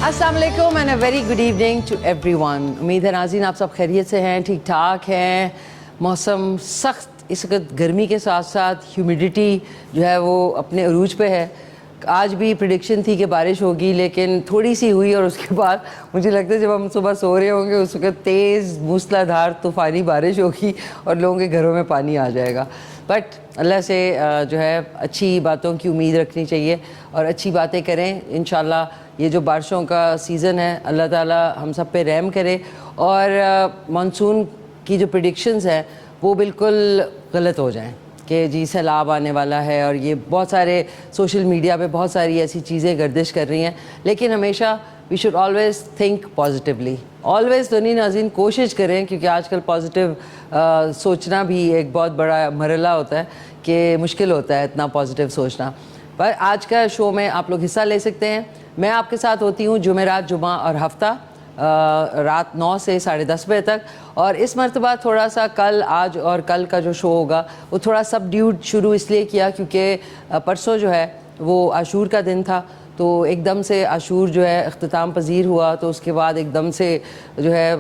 अस्सलाम वालेकुम and a very good evening to everyone. उम्मीद है नाज़रीन आप सब खैरियत से हैं, ठीक ठाक हैं। मौसम सख्त इस वक्त गर्मी के साथ साथ ह्यूमिडिटी जो है वो अपने अरूज पे है। आज भी प्रेडिक्शन थी कि बारिश होगी, लेकिन थोड़ी सी हुई और उसके बाद मुझे लगता है जब हम सुबह सो रहे होंगे उस वक्त तेज़ मूसलाधार तूफ़ानी बारिश होगी और लोगों के घरों में पानी आ जाएगा। बट अल्लाह से जो है अच्छी बातों की उम्मीद रखनी चाहिए और अच्छी बातें करें। इंशाल्लाह ये जो बारिशों का सीज़न है अल्लाह ताला हम सब पे रहम करे और मानसून की जो प्रेडिक्शंस हैं वो बिल्कुल गलत हो जाएं कि जी सैलाब आने वाला है। और ये बहुत सारे सोशल मीडिया पे बहुत सारी ऐसी चीज़ें गर्दिश कर रही हैं, लेकिन हमेशा we should always think positively. Always तो नहीं नाज़रीन, कोशिश करें, क्योंकि आजकल पॉजिटिव सोचना भी एक बहुत बड़ा मरला होता है कि मुश्किल होता है इतना पॉजिटिव सोचना। पर आज का शो में आप लोग हिस्सा ले सकते हैं। मैं आपके साथ होती हूँ जुमेरात, जुमा और हफ्ता रात 9 से 10:30 बजे तक। और इस मरतबा थोड़ा सा कल, आज और कल का जो शो होगा वो थोड़ा सबड्यूड शुरू इसलिए किया क्योंकि परसों जो है वो आशूर का दिन था, तो एकदम से आशूर जो है अख्तिताम पजीर हुआ, तो उसके बाद एकदम से जो है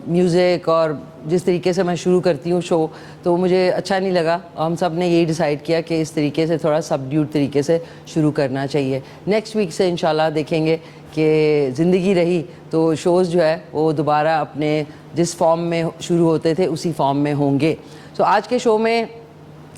म्यूज़िक और जिस तरीके से मैं शुरू करती हूँ शो, तो मुझे अच्छा नहीं लगा। हम सब ने यही डिसाइड किया कि इस तरीके से थोड़ा सबड्यूड तरीके से शुरू करना चाहिए। नेक्स्ट वीक से इंशाल्लाह देखेंगे कि ज़िंदगी रही तो शोज़ जो है वो दोबारा अपने जिस फॉर्म में शुरू होते थे उसी फॉर्म में होंगे। तो आज के शो में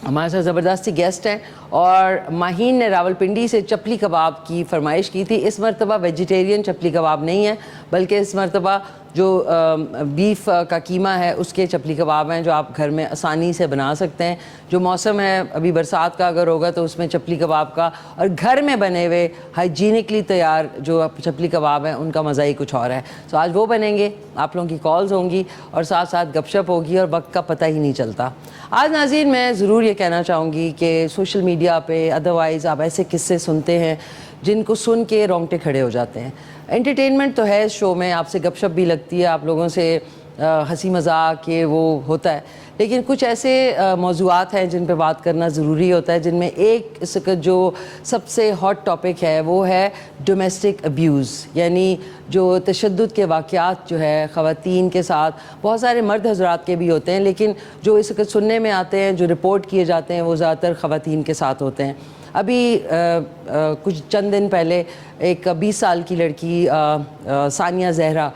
हमारे साथ ज़बरदस्ती गेस्ट हैं और माहीन ने रावलपिंडी से चपली कबाब की फरमाइश की थी। इस मरतबा वेजिटेरियन चपली कबाब नहीं है, बल्कि इस मरतबा जो बीफ का कीमा है उसके चपली कबाब हैं जो आप घर में आसानी से बना सकते हैं। जो मौसम है अभी बरसात का अगर होगा तो उसमें चपली कबाब का और घर में बने हुए हाइजीनिकली तैयार जो चपली कबाब हैं उनका मज़ा ही कुछ और है। तो आज वो बनेंगे, आप लोगों की कॉल्स होंगी और साथ साथ गपशप होगी और वक्त का पता ही नहीं चलता। आज नाज़रीन मैं ज़रूर ये कहना चाहूँगी कि सोशल मीडिया पे अदरवाइज़ आप ऐसे किस्से सुनते हैं जिनको सुन के रोंगटे खड़े हो जाते हैं। एंटरटेनमेंट तो है इस शो में, आपसे गपशप भी लगती है, आप लोगों से हंसी मजाक ये वो होता है, लेकिन कुछ ऐसे मौज़ूआत हैं जिन पे बात करना ज़रूरी होता है, जिनमें एक इस वक्त जो सबसे हॉट टॉपिक है वो है डोमेस्टिक अब्यूज़, यानी जो तशद्दुद के वाक़यात जो है ख़वातीन के साथ, बहुत सारे मर्द हज़रात के भी होते हैं, लेकिन जो इस वक्त सुनने में आते हैं, जो रिपोर्ट किए जाते हैं वो ज़्यादातर ख़वातीन के साथ होते हैं। अभी कुछ चंद दिन पहले एक 20 साल की लड़की सानिया ज़हरा,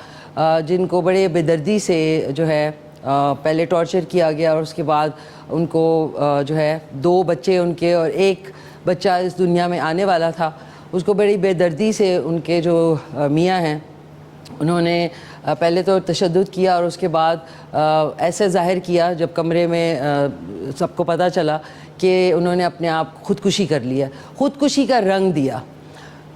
जिनको बड़े बेदर्दी से जो है पहले टॉर्चर किया गया और उसके बाद उनको जो है 2 बच्चे उनके और एक बच्चा इस दुनिया में आने वाला था, उसको बड़ी बेदर्दी से उनके जो मियाँ हैं उन्होंने पहले तो तशद्दुद किया और उसके बाद ऐसे ज़ाहिर किया जब कमरे में सबको पता चला कि उन्होंने अपने आप ख़ुदकुशी कर लिया, ख़ुदकुशी का रंग दिया।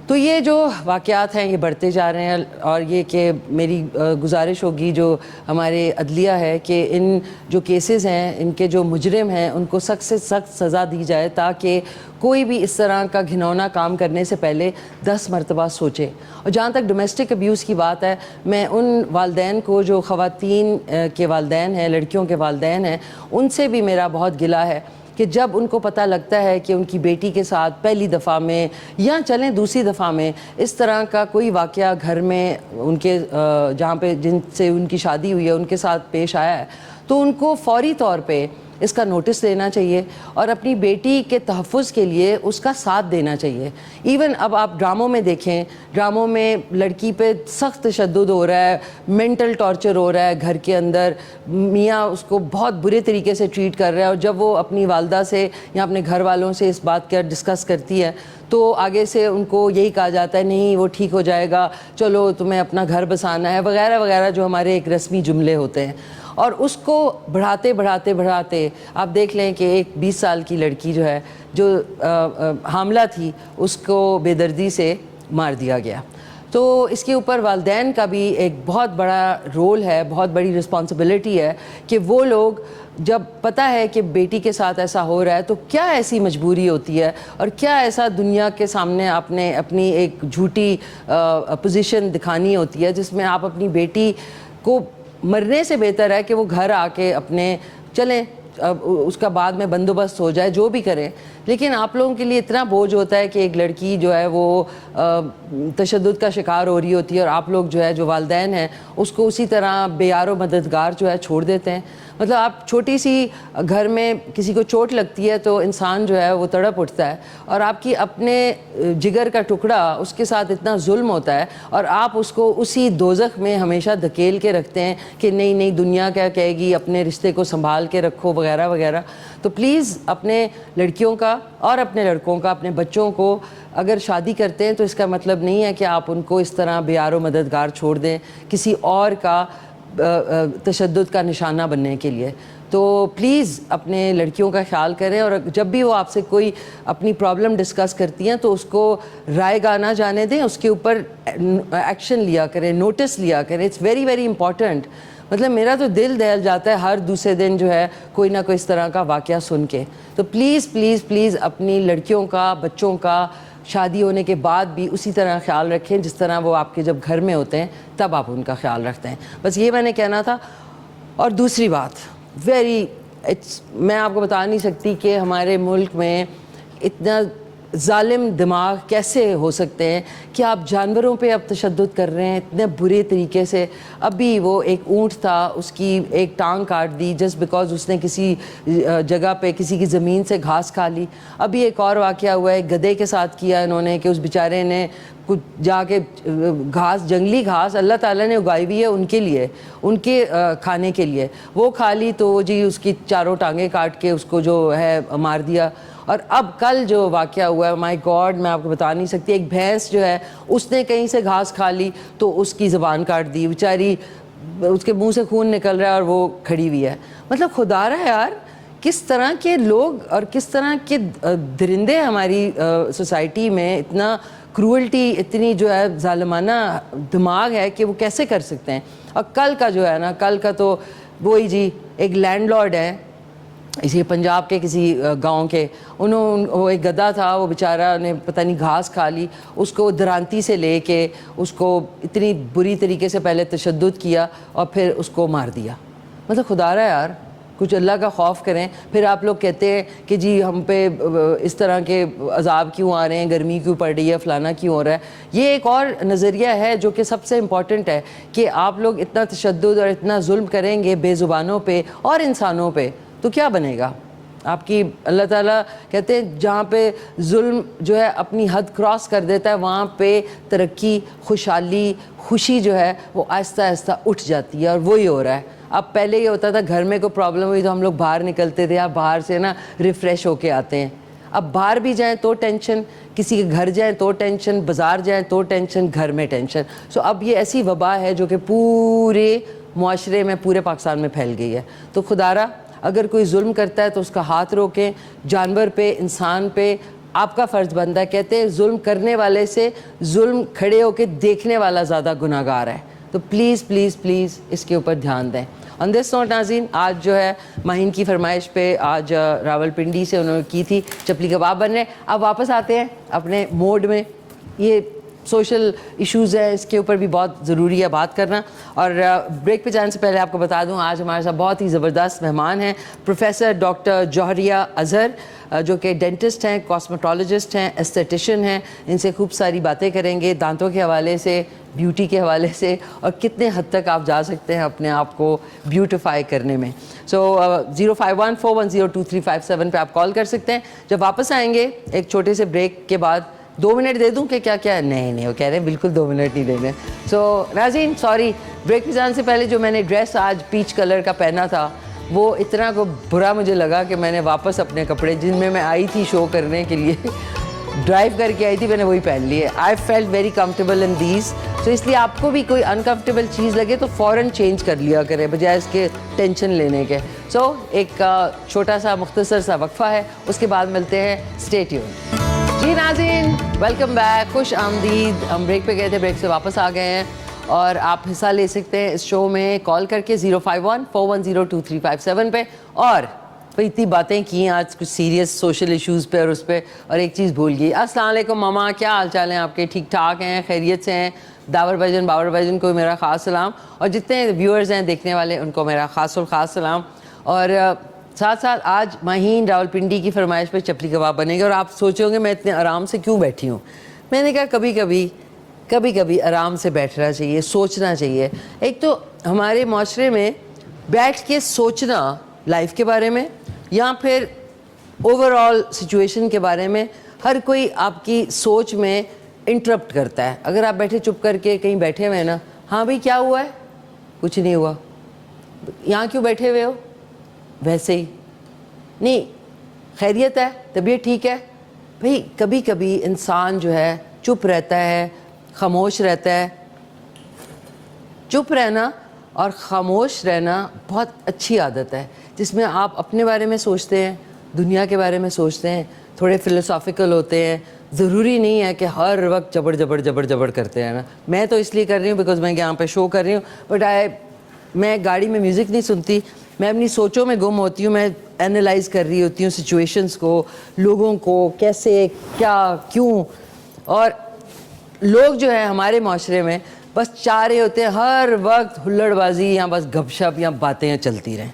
तो ये जो वाक़यात हैं ये बढ़ते जा रहे हैं और ये कि मेरी गुजारिश होगी जो हमारे अदलिया है कि इन जो केसेस हैं, इनके जो मुजरिम हैं उनको सख्त से सख्त सज़ा दी जाए, ताकि कोई भी इस तरह का घिनौना काम करने से पहले 10 मरतबा सोचे। और जहाँ तक डोमेस्टिक अब्यूज़ की बात है, मैं उन वालदैन को जो ख़वातीन के वालदैन हैं, लड़कियों के वालदैन हैं, उनसे भी मेरा बहुत गिला है कि जब उनको पता लगता है कि उनकी बेटी के साथ पहली दफ़ा में या चलें दूसरी दफ़ा में इस तरह का कोई वाक़या घर में उनके जहाँ पे जिनसे उनकी शादी हुई है उनके साथ पेश आया है, तो उनको फ़ौरी तौर पे इसका नोटिस देना चाहिए और अपनी बेटी के तहफ़्फ़ुज़ के लिए उसका साथ देना चाहिए। इवन अब आप ड्रामों में देखें, ड्रामों में लड़की पे सख्त तशद्दुद हो रहा है, मेंटल टॉर्चर हो रहा है, घर के अंदर मियाँ उसको बहुत बुरे तरीके से ट्रीट कर रहा है और जब वो अपनी वालदा से या अपने घर वालों से इस बात का डिस्कस करती है तो आगे से उनको यही कहा जाता है नहीं वो ठीक हो जाएगा, चलो तुम्हें अपना घर बसाना है, वगैरह वगैरह, जो हमारे एक रस्मी जुमले होते हैं। और उसको बढ़ाते बढ़ाते बढ़ाते आप देख लें कि एक 20 साल की लड़की जो है जो हामला थी उसको बेदर्दी से मार दिया गया। तो इसके ऊपर वालदैन का भी एक बहुत बड़ा रोल है, बहुत बड़ी रिस्पॉन्सिबिलिटी है कि वो लोग जब पता है कि बेटी के साथ ऐसा हो रहा है तो क्या ऐसी मजबूरी होती है और क्या ऐसा दुनिया के सामने आपने अपनी एक झूठी पोजीशन दिखानी होती है जिसमें आप अपनी बेटी को, मरने से बेहतर है कि वो घर आके अपने चलें اس کا بعد میں بندوبست ہو جائے, جو بھی کریں. لیکن آپ لوگوں کے لیے اتنا بوجھ ہوتا ہے کہ ایک لڑکی جو ہے وہ تشدد کا شکار ہو رہی ہوتی ہے, اور آپ لوگ جو ہے جو والدین ہیں اس کو اسی طرح بے یار و مددگار جو ہے چھوڑ دیتے ہیں. مطلب آپ چھوٹی سی گھر میں کسی کو چوٹ لگتی ہے تو انسان جو ہے وہ تڑپ اٹھتا ہے, اور آپ کی اپنے جگر کا ٹکڑا اس کے ساتھ اتنا ظلم ہوتا ہے, اور آپ اس کو اسی دوزخ میں ہمیشہ دھکیل کے رکھتے ہیں کہ نہیں نہیں دنیا کیا کہے گی, اپنے رشتے کو سنبھال کے رکھو وغیرہ وغیرہ. تو پلیز اپنے لڑکیوں کا اور اپنے لڑکوں کا, اپنے بچوں کو اگر شادی کرتے ہیں تو اس کا مطلب نہیں ہے کہ آپ ان کو اس طرح بے یار و مددگار چھوڑ دیں کسی اور کا تشدد کا نشانہ بننے کے لیے. تو پلیز اپنے لڑکیوں کا خیال کریں, اور جب بھی وہ آپ سے کوئی اپنی پرابلم ڈسکس کرتی ہیں تو اس کو رائے گاہ نہ جانے دیں, اس کے اوپر ایکشن لیا کریں, نوٹس لیا کریں. It's very very important. مطلب میرا تو دل دہل جاتا ہے ہر دوسرے دن جو ہے کوئی نہ کوئی اس طرح کا واقعہ سن کے. تو پلیز پلیز پلیز اپنی لڑکیوں کا, بچوں کا شادی ہونے کے بعد بھی اسی طرح خیال رکھیں جس طرح وہ آپ کے جب گھر میں ہوتے ہیں تب آپ ان کا خیال رکھتے ہیں. بس یہ میں نے کہنا تھا. اور دوسری بات میں آپ کو بتا نہیں سکتی کہ ہمارے ملک میں اتنا ظالم دماغ کیسے ہو سکتے ہیں کہ آپ جانوروں پہ اب تشدد کر رہے ہیں اتنے برے طریقے سے. ابھی وہ ایک اونٹ تھا, اس کی ایک ٹانگ کاٹ دی جسٹ بیکاز اس نے کسی جگہ پہ کسی کی زمین سے گھاس کھا لی. ابھی ایک اور واقعہ ہوا ہے, گدھے کے ساتھ کیا انہوں نے کہ اس بیچارے نے کچھ جا کے گھاس, جنگلی گھاس اللہ تعالیٰ نے اگائی ہوئی ہے ان کے لیے, ان کے کھانے کے لیے, وہ کھا لی تو جی اس کی چاروں ٹانگیں کاٹ کے اس کو جو ہے مار دیا. اور اب کل جو واقعہ ہوا ہے, مائی گاڈ میں آپ کو بتا نہیں سکتی, ایک بھینس جو ہے اس نے کہیں سے گھاس کھا لی تو اس کی زبان کاٹ دی بیچاری, اس کے منہ سے خون نکل رہا ہے اور وہ کھڑی ہوئی ہے. مطلب خدا رہا ہے یار, کس طرح کے لوگ اور کس طرح کے درندے ہماری سوسائٹی میں, اتنا کروئلٹی, اتنی جو ہے ظالمانہ دماغ ہے کہ وہ کیسے کر سکتے ہیں. اور کل کا جو ہے نا, کل کا تو وہی جی ایک لینڈ لارڈ ہے اسی پنجاب کے کسی گاؤں کے, وہ ایک گدھا تھا, وہ بیچارہ نے پتہ نہیں گھاس کھا لی, اس کو درانتی سے لے کے اس کو اتنی بری طریقے سے پہلے تشدد کیا اور پھر اس کو مار دیا. مطلب خدا رہا یار, کچھ اللہ کا خوف کریں. پھر آپ لوگ کہتے ہیں کہ جی ہم پہ اس طرح کے عذاب کیوں آ رہے ہیں, گرمی کیوں پڑ رہی ہے, فلانا کیوں ہو رہا ہے. یہ ایک اور نظریہ ہے جو کہ سب سے امپورٹنٹ ہے کہ آپ لوگ اتنا تشدد اور اتنا ظلم کریں گے بے زبانوں پہ اور انسانوں پہ تو کیا بنے گا آپ کی. اللہ تعالیٰ کہتے ہیں جہاں پہ ظلم جو ہے اپنی حد کراس کر دیتا ہے وہاں پہ ترقی, خوشحالی, خوشی جو ہے وہ آہستہ آہستہ اٹھ جاتی ہے, اور وہی ہو رہا ہے. اب پہلے یہ ہوتا تھا گھر میں کوئی پرابلم ہوئی تو ہم لوگ باہر نکلتے تھے, اب باہر سے نا ریفریش ہو کے آتے ہیں. اب باہر بھی جائیں تو ٹینشن, کسی کے گھر جائیں تو ٹینشن, بازار جائیں تو ٹینشن, گھر میں ٹینشن. سو اب یہ ایسی وبا ہے جو کہ پورے معاشرے میں, پورے پاکستان میں پھیل گئی ہے. تو خدارہ اگر کوئی ظلم کرتا ہے تو اس کا ہاتھ روکیں. جانور پہ, انسان پہ آپ کا فرض بنتا ہے. کہتے ہیں ظلم کرنے والے سے ظلم کھڑے ہو کے دیکھنے والا زیادہ گناہ گار ہے. تو پلیز پلیز پلیز اس کے اوپر دھیان دیں. آن دس نوٹ ناظرین, آج جو ہے ماہین کی فرمائش پہ آج راول پنڈی سے انہوں نے کی تھی چپلی کباب بن رہے. اب واپس آتے ہیں اپنے موڈ میں. یہ سوشل ایشوز ہیں, اس کے اوپر بھی بہت ضروری ہے بات کرنا. اور بریک پہ جانے سے پہلے آپ کو بتا دوں آج ہمارے ساتھ بہت ہی زبردست مہمان ہیں, پروفیسر ڈاکٹر جوہریہ اظہر, جو کہ ڈینٹسٹ ہیں, کاسمیٹولوجسٹ ہیں, ایستھیٹیشین ہیں. ان سے خوب ساری باتیں کریں گے دانتوں کے حوالے سے, بیوٹی کے حوالے سے, اور کتنے حد تک آپ جا سکتے ہیں اپنے آپ کو بیوٹیفائی کرنے میں. سو 0514102357 پہ آپ کال کر سکتے ہیں. جب واپس آئیں گے ایک چھوٹے سے بریک کے بعد, 2 منٹ دے دوں کہ کیا کیا؟ نہیں, وہ کہہ رہے ہیں بالکل 2 منٹ نہیں دینے. سو ناظرین سوری, بریک پہ جانے سے پہلے جو میں نے ڈریس آج پیچ کلر کا پہنا تھا وہ اتنا کو برا مجھے لگا کہ میں نے واپس اپنے کپڑے جن میں آئی تھی شو کرنے کے لیے, ڈرائیو کر کے آئی تھی, میں نے وہی پہن لیے. I felt very comfortable in these. تو اس لیے آپ کو بھی کوئی انکمفرٹیبل چیز لگے تو فوراً چینج کر لیا کرے بجائے اس کے ٹینشن لینے کے. سو ایک چھوٹا سا مختصر سا وقفہ ہے, اس کے بعد ملتے ہیں. Stay tune. جی ناظرین ویلکم بیک, خوش آمدید. ہم بریک پہ گئے تھے, بریک سے واپس آ گئے ہیں, اور آپ حصہ لے سکتے ہیں اس شو میں کال کر کے 0514102357 پہ. اور اتنی باتیں کی ہیں آج کچھ سیریس سوشل ایشوز پہ اور اس پہ, اور ایک چیز بھول گئی. السلام علیکم ماما, کیا حال چال ہیں آپ کے؟ ٹھیک ٹھاک ہیں, خیریت سے ہیں؟ باور بھائی کو میرا خاص سلام, اور جتنے ویورز ہیں دیکھنے والے ان کو میرا خاص الخاص سلام. اور ساتھ ساتھ آج ماہین راولپنڈی کی فرمائش پہ چپلی کباب بنے گے. اور آپ سوچو گے میں اتنے آرام سے کیوں بیٹھی ہوں. میں نے کہا کبھی کبھی آرام سے بیٹھنا چاہیے, سوچنا چاہیے. ایک تو ہمارے معاشرے میں بیٹھ کے سوچنا لائف کے بارے میں یا پھر اوور آل سچویشن کے بارے میں, ہر کوئی آپ کی سوچ میں انٹرپٹ کرتا ہے. اگر آپ بیٹھے چپ کر کے کہیں بیٹھے ہوئے ہیں نا, ہاں بھائی کیا ہوا ہے, کچھ نہیں ہوا, یہاں کیوں بیٹھے ہوئے ہو, ویسے ہی, نہیں خیریت ہے, طبیعت ٹھیک ہے. بھئی کبھی کبھی انسان جو ہے چپ رہتا ہے, خاموش رہتا ہے. چپ رہنا اور خاموش رہنا بہت اچھی عادت ہے, جس میں آپ اپنے بارے میں سوچتے ہیں, دنیا کے بارے میں سوچتے ہیں, تھوڑے فلسافیکل ہوتے ہیں. ضروری نہیں ہے کہ ہر وقت جبڑ کرتے ہیں نا. میں تو اس لیے کر رہی ہوں بیکاز میں یہاں پہ شو کر رہی ہوں, بٹ میں گاڑی میں میوزک نہیں سنتی, میں اپنی سوچوں میں گم ہوتی ہوں. میں اینالائز کر رہی ہوتی ہوں سچویشنز کو, لوگوں کو, کیسے کیا کیوں. اور لوگ جو ہے ہمارے معاشرے میں بس چاہ رہے ہوتے ہیں ہر وقت ہلڑ بازی یا بس گپ شپ یا باتیں چلتی رہیں.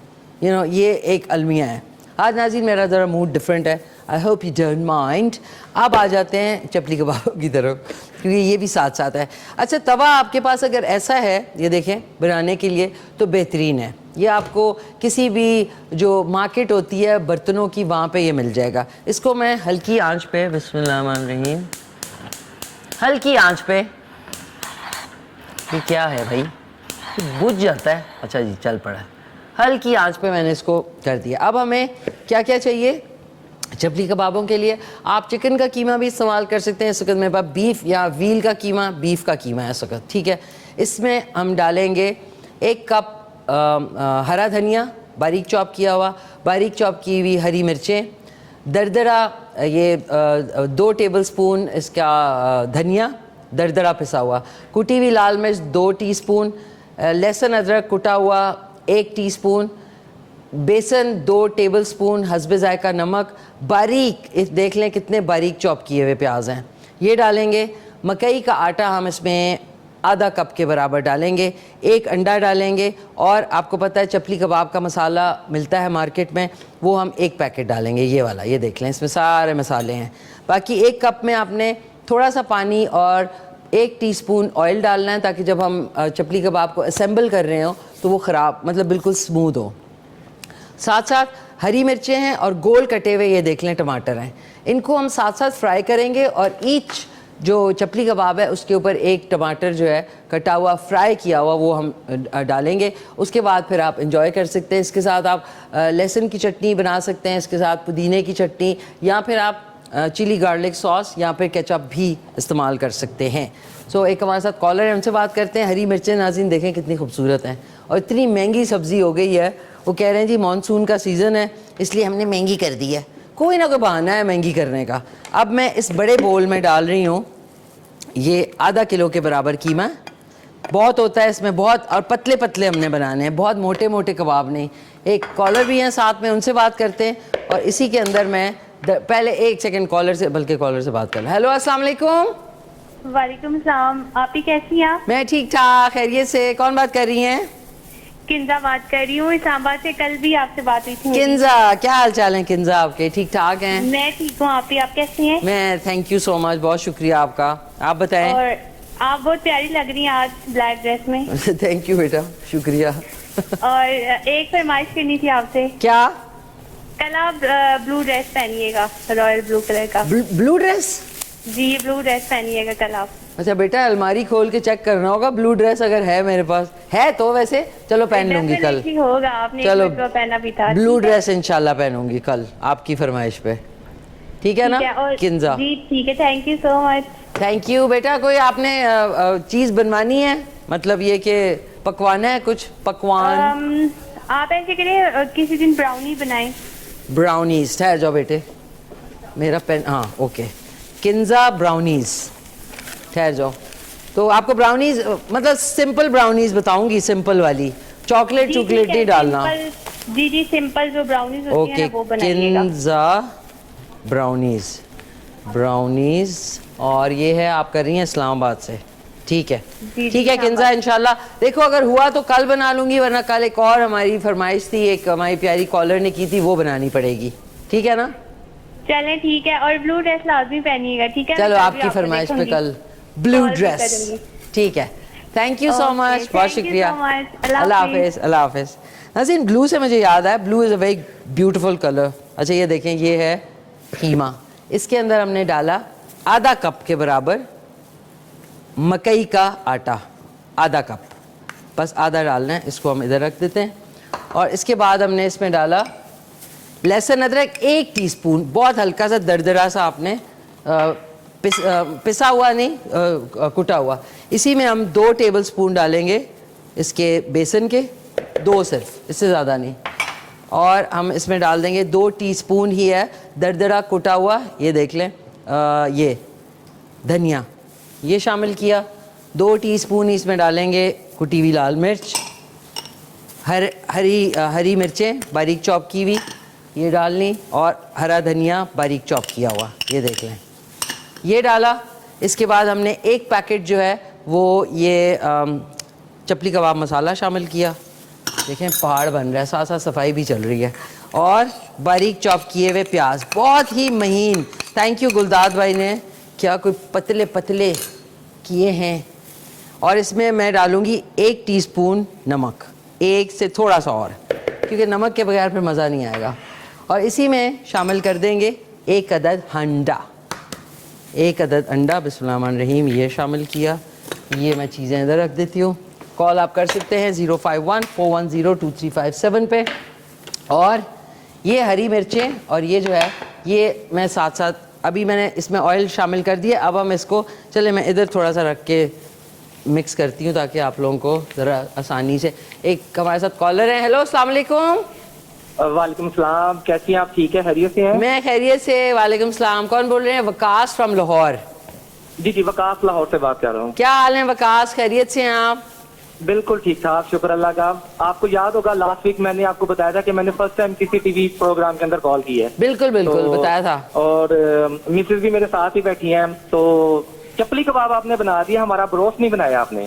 یہ ایک المیہ ہے. آج ناظرین میرا ذرا موڈ ڈفرینٹ ہے, I hope you don't mind. اب آ جاتے ہیں چپلی کباب کی طرف, کیونکہ یہ بھی ساتھ ساتھ ہے. اچھا توا آپ کے پاس اگر ایسا ہے, یہ دیکھیں بنانے کے لیے تو بہترین ہے. یہ آپ کو کسی بھی جو مارکیٹ ہوتی ہے برتنوں کی, وہاں پہ یہ مل جائے گا. اس کو میں ہلکی آنچ پہ, بسم اللہ الرحمن الرحیم, ہلکی آنچ پہ, یہ کیا ہے بھائی, بجھ جاتا ہے. اچھا جی چل پڑا ہے. ہلکی آنچ پہ میں نے اس کو کر دیا. اب ہمیں کیا کیا چاہیے چپلی کبابوں کے لیے؟ آپ چکن کا قیمہ بھی استعمال کر سکتے ہیں. اس وقت میرے پاس بیف یا ویل کا قیمہ, بیف کا قیمہ ہے اس وقت, ٹھیک ہے. اس میں ہم ڈالیں گے 1 کپ ہرا دھنیا باریک چاپ کیا ہوا, باریک چاپ کی ہوئی ہری مرچیں, دردرا یہ 2 ٹیبل سپون اس کا دھنیا دردرا پسا ہوا, کٹی ہوئی لال مرچ 2 ٹی سپون, لہسن ادرک کٹا ہوا 1 ٹی سپون, بیسن 2 ٹیبل سپون, حسب ذائقہ نمک, باریک دیکھ لیں کتنے باریک چاپ کیے ہوئے پیاز ہیں, یہ ڈالیں گے. مکئی کا آٹا ہم اس میں آدھا کپ کے برابر ڈالیں گے. 1 انڈا ڈالیں گے. اور آپ کو پتہ ہے چپلی کباب کا مسالہ ملتا ہے مارکیٹ میں, وہ ہم 1 پیکٹ ڈالیں گے, یہ والا, یہ دیکھ لیں اس میں سارے مسالے ہیں. باقی 1 کپ میں آپ نے تھوڑا سا پانی اور 1 ٹی سپون آئل ڈالنا ہے, تاکہ جب ہم چپلی کباب کو اسمبل کر رہے ہوں تو وہ خراب مطلب بالکل اسموتھ ہو. ساتھ ساتھ ہری مرچیں ہیں اور گول کٹے ہوئے یہ دیکھ لیں ٹماٹر ہیں, ان کو ہم ساتھ ساتھ فرائی کریں گے. اور ایچ جو چپلی کباب ہے اس کے اوپر 1 ٹماٹر جو ہے کٹا ہوا فرائی کیا ہوا وہ ہم ڈالیں گے. اس کے بعد پھر آپ انجوائے کر سکتے ہیں. اس کے ساتھ آپ لہسن کی چٹنی بنا سکتے ہیں, اس کے ساتھ پودینے کی چٹنی, یا پھر آپ چلی گارلک ساس یا پھر کیچپ بھی استعمال کر سکتے ہیں. سو ایک ہمارے ساتھ کالر ہے, ان سے بات کرتے ہیں. ہری مرچیں ناظرین دیکھیں کتنی خوبصورت ہیں, اور اتنی مہنگی سبزی ہو گئی ہے. وہ کہہ رہے ہیں جی مانسون کا سیزن ہے اس لیے ہم نے مہنگی کر دی ہے. کوئی نہ کوئی بہانہ ہے مہنگی کرنے کا. اب میں اس بڑے بول میں ڈال رہی ہوں یہ ½ کلو کے برابر قیمہ. بہت ہوتا ہے اس میں, بہت, اور پتلے پتلے ہم نے بنانے ہیں, بہت موٹے موٹے کباب نہیں. ایک کالر بھی ہیں ساتھ میں, ان سے بات کرتے ہیں. اور اسی کے اندر میں پہلے 1 سیکنڈ کالر سے, بلکہ کالر سے بات کر لیں. ہیلو السلام علیکم. وعلیکم السلام. آپ ہی کیسی ہیں آپ؟ میں ٹھیک ٹھاک, خیریت سے. کون بات کر رہی ہیں؟ کنزا بات کر رہی ہوں, اسلام آباد سے. کل بھی آپ سے بات ہوئی تھی. کنزا, کیا حال چال ہیں کنزا آپ کے؟ ٹھیک ٹھاک ہیں؟ میں ٹھیک ہوں. آپ کیسی ہیں؟ میں تھینک یو سو مچ, بہت شکریہ آپ کا. آپ بتائیں. اور آپ بہت پیاری لگ رہی ہیں آج بلیک ڈریس میں. تھینک یو بیٹا, شکریہ. اور ایک فرمائش کرنی تھی آپ سے. کیا؟ کل آپ بلو ڈریس پہنیے گا, رائل بلو کلر کا. بلو ڈریس؟ جی بلو ڈریس پہنیے گا کل آپ. اچھا بیٹا, الماری کھول کے چیک کرنا ہوگا. بلو ڈریس اگر ہے میرے پاس, ہے تو ویسے چلو پہن لوں گی کل. ہوگا, آپ نے چلو پہنا بھی تھا. بلو ڈریس انشاءاللہ پہنوں گی کل آپ کی فرمائش پہ, ٹھیک ہے نا کنزا؟ جی ٹھیک ہے, thank you so much. Thank you بیٹا. کوئی آپ نے چیز بنوانی ہے, مطلب یہ کہ پکوانا ہے کچھ پکوان؟ آپ ایسے کریں کسی دن براؤنی بنائیں. براؤنیز, ٹھہر جاؤ بیٹے, میرا پین, ہاں اوکے. کنزا براؤنیز, ٹھہر جاؤ. تو آپ کو براؤنیز مطلب سمپل براؤنیز بتاؤں گی, سمپل والی, چاکلیٹ چاکلیٹ نہیں ڈالنا. جی جی سمپل جو براؤنیز ہوتی ہیں وہ بنائیے گا. Kinza brownies, brownies. اور یہ ہے آپ کر رہی ہیں اسلام آباد سے, ٹھیک ہے جی، ٹھیک ہے کنزا انشاءاللہ دیکھو اگر ہوا تو کل بنا لوں گی ورنہ کل ایک اور ہماری فرمائش تھی ایک ہماری پیاری کالر نے کی تھی وہ بنانی پڑے گی ٹھیک ہے نا چلیں ٹھیک ہے اور بلو ڈریس لازمی پہنیے گا ٹھیک ہے چلو آپ کی فرمائش پہ کل بلو ڈریس ٹھیک ہے تھینک یو سو مچ بہت شکریہ اللہ حافظ اللہ حافظ ناظرین بلو سے مجھے یاد ہے بلو از اے ویری بیوٹیفل کلر اچھا یہ دیکھیں یہ ہے قیمہ اس کے اندر ہم نے ڈالا آدھا کپ کے برابر مکئی کا آٹا آدھا کپ بس آدھا ڈالنا ہے اس کو ہم ادھر رکھ دیتے ہیں اور اس کے بعد ہم نے اس میں ڈالا لہسن ادرک 1 ٹی اسپون بہت ہلکا سا دردرا سا آپ نے پسا ہوا نہیں کٹا ہوا اسی میں ہم 2 ٹیبل اسپون ڈالیں گے اس کے بیسن کے 2 صرف اس سے زیادہ نہیں اور ہم اس میں ڈال دیں گے 2 ٹی اسپون ہی ہے دردرا کٹا ہوا یہ دیکھ لیں یہ دھنیا یہ شامل کیا 2 ٹی اسپون ہی اس میں ڈالیں گے کٹی ہوئی لال مرچ ہری مرچیں باریک چاپ کی ہوئی یہ ڈالنی اور ہرا دھنیا باریک چاپ کیا ہوا یہ دیکھ لیں یہ ڈالا اس کے بعد ہم نے 1 پیکٹ جو ہے وہ یہ چپلی کباب مسالہ شامل کیا دیکھیں پہاڑ بن رہا ہے ساتھ ساتھ صفائی بھی چل رہی ہے اور باریک چاپ کیے ہوئے پیاز بہت ہی مہین تھینک یو گلداد بھائی نے کیا کوئی پتلے پتلے کیے ہیں اور اس میں میں ڈالوں گی 1 ٹی اسپون نمک 1 سے تھوڑا سا اور کیونکہ نمک کے بغیر پھر مزہ نہیں آئے گا اور اسی میں شامل کر دیں گے 1 عدد انڈا 1 عدد انڈا بسم اللہ الرحمن الرحیم یہ شامل کیا یہ میں چیزیں ادھر رکھ دیتی ہوں کال آپ کر سکتے ہیں 051-410-2357 پہ اور یہ ہری مرچیں اور یہ جو ہے یہ میں ساتھ ساتھ ابھی میں نے اس میں آئل شامل کر دیا اب ہم اس کو چلے میں ادھر تھوڑا سا رکھ کے مکس کرتی ہوں تاکہ آپ لوگوں کو ذرا آسانی سے ایک ہمارے ساتھ کالر ہیں ہیلو السلام علیکم وعلیکم السلام کیسی ہیں آپ ٹھیک ہے خیریت سے ہیں میں خیریت سے وعلیکم السلام کون بول رہے ہیں وقاص فرام لاہور جی وقاص لاہور سے بات کر رہا ہوں کیا حال ہے وقاص خیریت سے ہیں آپ بالکل ٹھیک ٹھاک شکر اللہ کا آپ کو یاد ہوگا لاسٹ ویک میں نے آپ کو بتایا تھا کہ میں نے فرسٹ ٹائم کسی ٹی وی پروگرام کے اندر کال کی ہے بالکل بالکل بتایا تھا اور مسز بھی میرے ساتھ ہی بیٹھی ہیں تو چپلی کباب آپ نے بنا دیا ہمارا بروسٹ نہیں بنایا آپ نے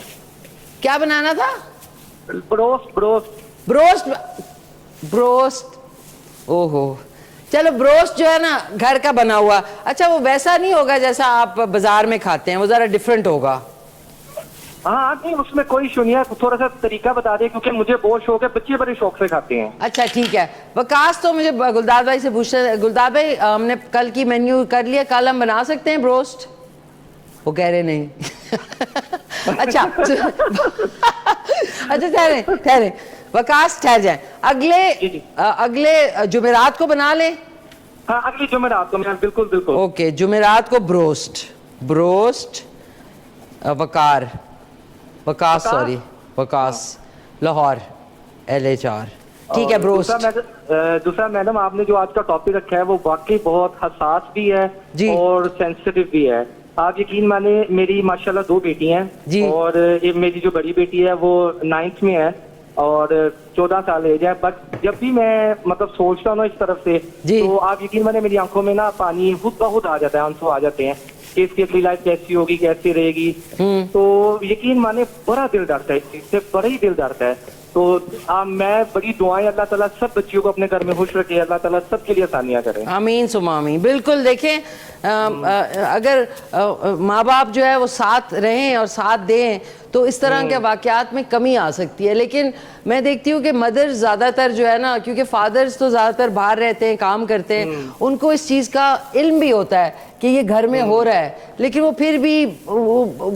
کیا بنانا تھا بروسٹ اوہو چلو بروسٹ جو ہے نا گھر کا بنا ہوا اچھا وہ ویسا نہیں ہوگا جیسا آپ بازار میں کھاتے ہیں وہ ذرا ڈفرینٹ ہوگا ہاں نہیں اس میں کوئی ایشو نہیں ہے تھوڑا سا طریقہ بتا دیں کیونکہ مجھے بہت شوق ہے بچے بڑے شوق سے کھاتے ہیں اچھا ٹھیک ہے وقاص تو مجھے گلداد بھائی سے پوچھنا گلداد بھائی ہم نے کل کی مینیو کر لیا کل ہم بنا سکتے ہیں بروسٹ وہ کہہ رہے نہیں اچھا ٹھہرے وقاص ٹھہر جائیں اگلے جمعرات کو بنا لیں ہاں اگلی جمعرات کو بالکل اوکے جمعرات کو بروسٹ وقاص لاہور LH4 ٹھیک ہے بروسٹ دوسرا میڈم آپ نے جو آج کا ٹاپک رکھا ہے وہ واقعی بہت حساس بھی ہے اور سینسٹیو بھی ہے آپ یقین مانے میری ماشاءاللہ 2 بیٹی ہیں اور میری جو بڑی بیٹی ہے وہ 9th میں ہے اور 14 سال ایج ہے بٹ جب بھی میں مطلب سوچتا ہوں نا اس طرف سے تو آپ یقین مانے میری آنکھوں میں نا پانی خود بخود آ جاتا ہے آنسو آ جاتے ہیں کہ اس کی اگلی لائف کیسی ہوگی کیسی رہے گی تو یقین مانے بڑا دل ڈرتا ہے اس چیز سے بڑا ہی دل ڈرتا ہے تو میں بڑی دعائیں اللہ تعالیٰ سب بچیوں کو اپنے گھر میں خوش رکھے اللہ تعالیٰ سب کے لیے آسانیاں کرے آمین ثم آمین بالکل دیکھیں اگر ماں باپ جو ہے وہ ساتھ رہیں اور ساتھ دیں تو اس طرح کے واقعات میں کمی آ سکتی ہے لیکن میں دیکھتی ہوں کہ مدرز زیادہ تر جو ہے نا کیونکہ فادرز تو زیادہ تر باہر رہتے ہیں کام کرتے ہیں ان کو اس چیز کا علم بھی ہوتا ہے کہ یہ گھر میں ہو رہا ہے لیکن وہ پھر بھی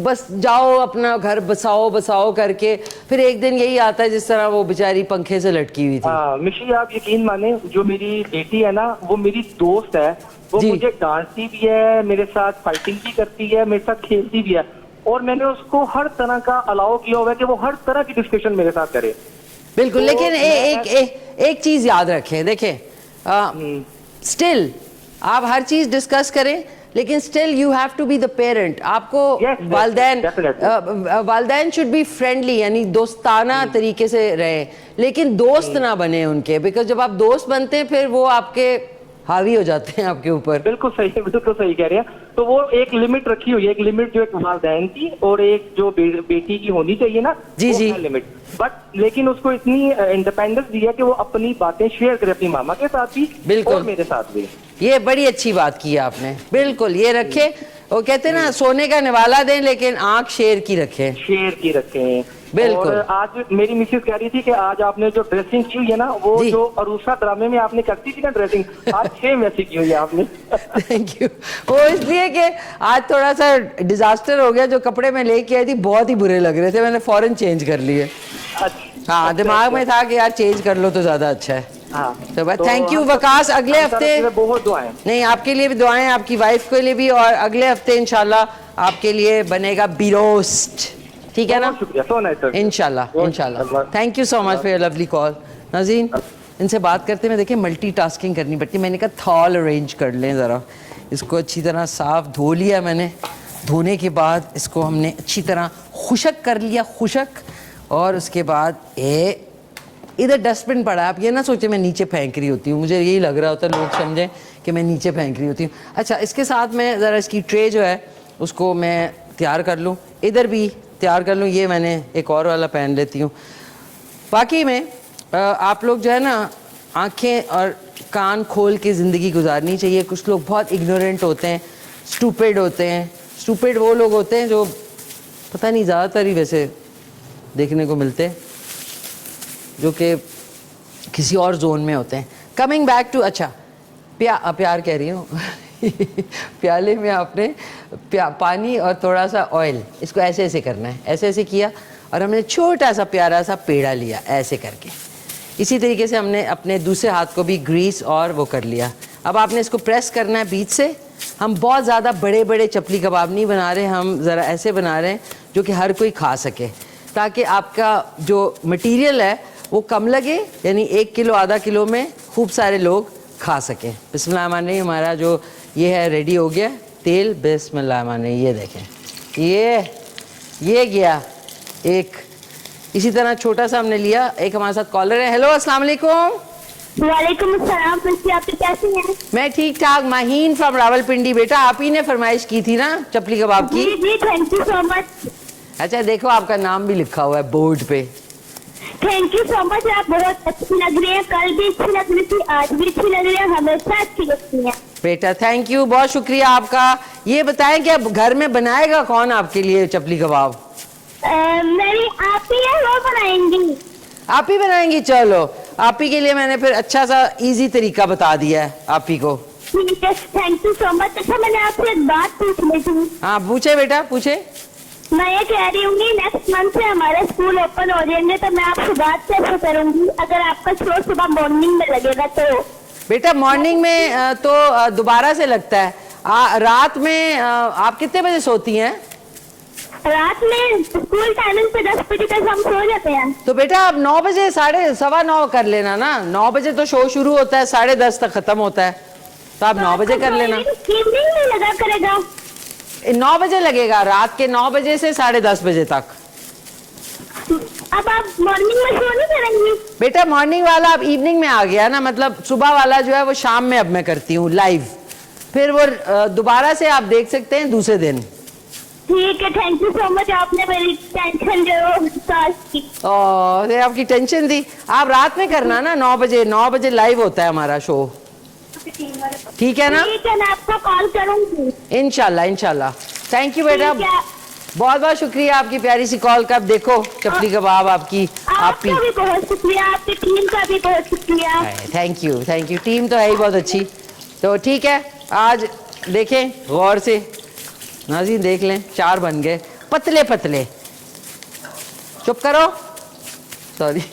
بس جاؤ اپنا گھر بساؤ کر کے پھر ایک دن یہی آتا ہے جس طرح وہ بیچاری پنکھے سے لٹکی ہوئی تھی مشی آپ یقین مانیں جو میری بیٹی ہے نا وہ میری دوست ہے وہ مجھے ڈانٹتی بھی ہے میرے ساتھ فائٹنگ بھی کرتی ہے میرے ساتھ کھیلتی بھی ہے اور میں نے اس کو ہر طرح کا الاؤ کیا ہوا ہے کہ وہ ہر طرح کی ڈسکشن میرے ساتھ کرے بالکل لیکن ایک چیز یاد رکھیں دیکھیں اسٹل آپ ہر چیز ڈسکس کریں لیکن still you have to be the parent آپ کو والدین شوڈ بی فرینڈلی یعنی دوستانہ طریقے سے رہیں لیکن دوست نہ بنے ان کے بیکاز جب آپ دوست بنتے ہیں پھر وہ آپ کے हावी हो जाते हैं आपके ऊपर. बिल्कुल सही कह रहे हैं. तो वो एक लिमिट रखी हुई है, एक लिमिट जो एक वालिदैन की और एक जो बेटी की होनी चाहिए ना, जी वो जी है लिमिट. बट लेकिन उसको इतनी इंडिपेंडेंस दी है कि वो अपनी बातें शेयर करे अपनी मामा के साथ भी बिल्कुल. और मेरे साथ भी. ये बड़ी अच्छी बात की आपने. बिल्कुल ये रखे. वो कहते हैं ना सोने का निवाला दें लेकिन आंख शेर की रखें. बिल्कुल. और आज मेरी मिसेस कह रही थी कि आज आपने जो ड्रेसिंग की हुई है ना, वो जो अरूसा ड्रामे में आपने करती थी ना ड्रेसिंग, आज सेम वैसी की हुई है आपने. Thank you. वो इसलिए कि आज थोड़ा सा डिजास्टर हो गया. जो कपड़े मैं लेके आई थी बहुत ही बुरे लग रहे थे, मैंने फौरन चेंज कर लिए. हाँ, दिमाग में था कि यार चेंज कर लो तो ज्यादा अच्छा है. तो बस थैंक यू वकास. अगले हफ्ते बहुत दुआएं. नहीं, आपके लिए भी दुआएं, आपकी वाइफ के लिए भी, और अगले हफ्ते इंशाल्लाह आपके लिए बनेगा बिरोस्ट. ठीक है ना? इंशाल्लाह इंशाल्लाह. Thank you so much for your lovely call. नाज़रीन, इनसे बात करते में देखिए मल्टीटास्किंग करनी पड़ती. मैंने कहा थॉल अरेंज कर लें ज़रा. इसको अच्छी तरह साफ़ धो लिया मैंने. धोने के बाद इसको हमने अच्छी तरह खुशक कर लिया, खुशक. और उसके बाद इधर डस्टबिन पड़ा है. आप ये ना सोचे मैं नीचे फेंक रही होती हूँ, मुझे यही लग रहा होता है लोग समझें कि मैं नीचे फेंक रही होती हूँ. अच्छा, इसके साथ मैं ज़रा इसकी ट्रे जो है उसको मैं तैयार कर लूँ, इधर भी तैयार कर लूँ. ये मैंने एक और वाला पहन लेती हूँ. वाकई में आप लोग जो है ना आंखें और कान खोल के ज़िंदगी गुजारनी चाहिए. कुछ लोग बहुत इग्नोरेंट होते हैं, स्टूपिड होते हैं. स्टूपिड वो लोग होते हैं जो पता नहीं ज़्यादातर ही वैसे देखने को मिलते हैं, जो कि किसी और जोन में होते हैं. कमिंग बैक टू, अच्छा प्यार कह रही हूँ प्याले में आपने पानी और थोड़ा सा ऑयल, इसको ऐसे ऐसे करना है. ऐसे ऐसे किया और हमने छोटा सा प्यारा सा पेड़ा लिया ऐसे करके. इसी तरीके से हमने अपने दूसरे हाथ को भी ग्रीस और वो कर लिया. अब आपने इसको प्रेस करना है बीच से. हम बहुत ज़्यादा बड़े बड़े चपली कबाब नहीं बना रहे, हम ज़रा ऐसे बना रहे हैं जो कि हर कोई खा सके, ताकि आपका जो मटीरियल है वो कम लगे, यानी 1 किलो आधा किलो में खूब सारे लोग खा सकें. बिस्मिल्लाहिर्रहमानिर्रहीम. हमारा जो ये है रेडी हो गया तेल. बिस्मिल्लाहिर्रहमानिर्रहीम. ये देखें, ये गया एक. इसी तरह छोटा सा हमने लिया. एक हमारे साथ कॉलर है. हेलो, अस्सलाम वालेकुम. वालेकुम अस्सलाम. आप कैसे हैं? मैं ठीक ठाक. माहीन फ्रॉम रावलपिंडी. बेटा आप ही ने फरमाइश की थी ना चपली कबाब की? जी, थैंक यू सो मच. अच्छा, देखो आपका नाम भी लिखा हुआ है बोर्ड पे. Thank you so much. आप बहुत अच्छी लग रही है. कल भी अच्छी लग रही थी, आज भी अच्छी लग रही है, हमेशा अच्छी लगती है. बेटा थैंक यू, बहुत शुक्रिया आपका. ये बताएं कि अब घर में बनाएगा कौन आपके लिए चपली कबाब? मेरी आप ही है, वो बनाएंगी. आप ही बनाएंगी? चलो, आप ही के लिए मैंने फिर अच्छा सा इजी तरीका बता दिया है आप ही को. ठीक है, थैंक यू सो मच. अच्छा, मैंने आपसे एक बात पूछनी थी. हाँ पूछे बेटा, पूछे. मैं ये कह रही हूँ नेक्स्ट मंथ से हमारे स्कूल ओपन हो जाएंगे, तो मैं आपसे बात कैसे करूंगी अगर आपका शो सुबह मॉर्निंग में लगेगा तो? बेटा मॉर्निंग में तो दोबारा से लगता है. रात में आप कितने बजे सोती हैं? रात में स्कूल टाइमिंग पे 10 बजे तक हम सो जाते हैं. तो बेटा आप 9 बजे 9:15 कर लेना ना. 9 बजे तो शो शुरू होता है, 10:30 तक खत्म होता है, तो आप 9 बजे कर लेना. इवनिंग में लगा करेगा? 9 बजे लगेगा, रात के 9 बजे से 10:30 बजे तक. अब आप मॉर्निंग में शो नहीं करेंगी? बेटा मॉर्निंग वाला अब इवनिंग में आ गया ना, मतलब सुबह वाला जो है वो शाम में अब मैं करती हूँ लाइव. फिर वो दोबारा से आप देख सकते हैं दूसरे दिन. ठीक है, थैंक यू सो मच. आपने मेरी टेंशन जो सॉल्व की. ओह, आपकी टेंशन थी. आप रात में करना ना 9 बजे लाइव होता है हमारा शो. ठीक है ना? ठीक है, मैं आपको कॉल करूंगी इंशाल्लाह. थैंक यू बेटा, बहुत बहुत शुक्रिया आपकी प्यारी सी कॉल का. अब देखो चपली कबाब आपकी. आपका भी बहुत शुक्रिया, आपकी टीम का भी बहुत शुक्रिया. Thank you. टीम तो है ही बहुत अच्छी. तो ठीक है, आज देखें गौर से नाज़रीन, देख लें 4 बन गए पतले पतले. चुप करो, सॉरी.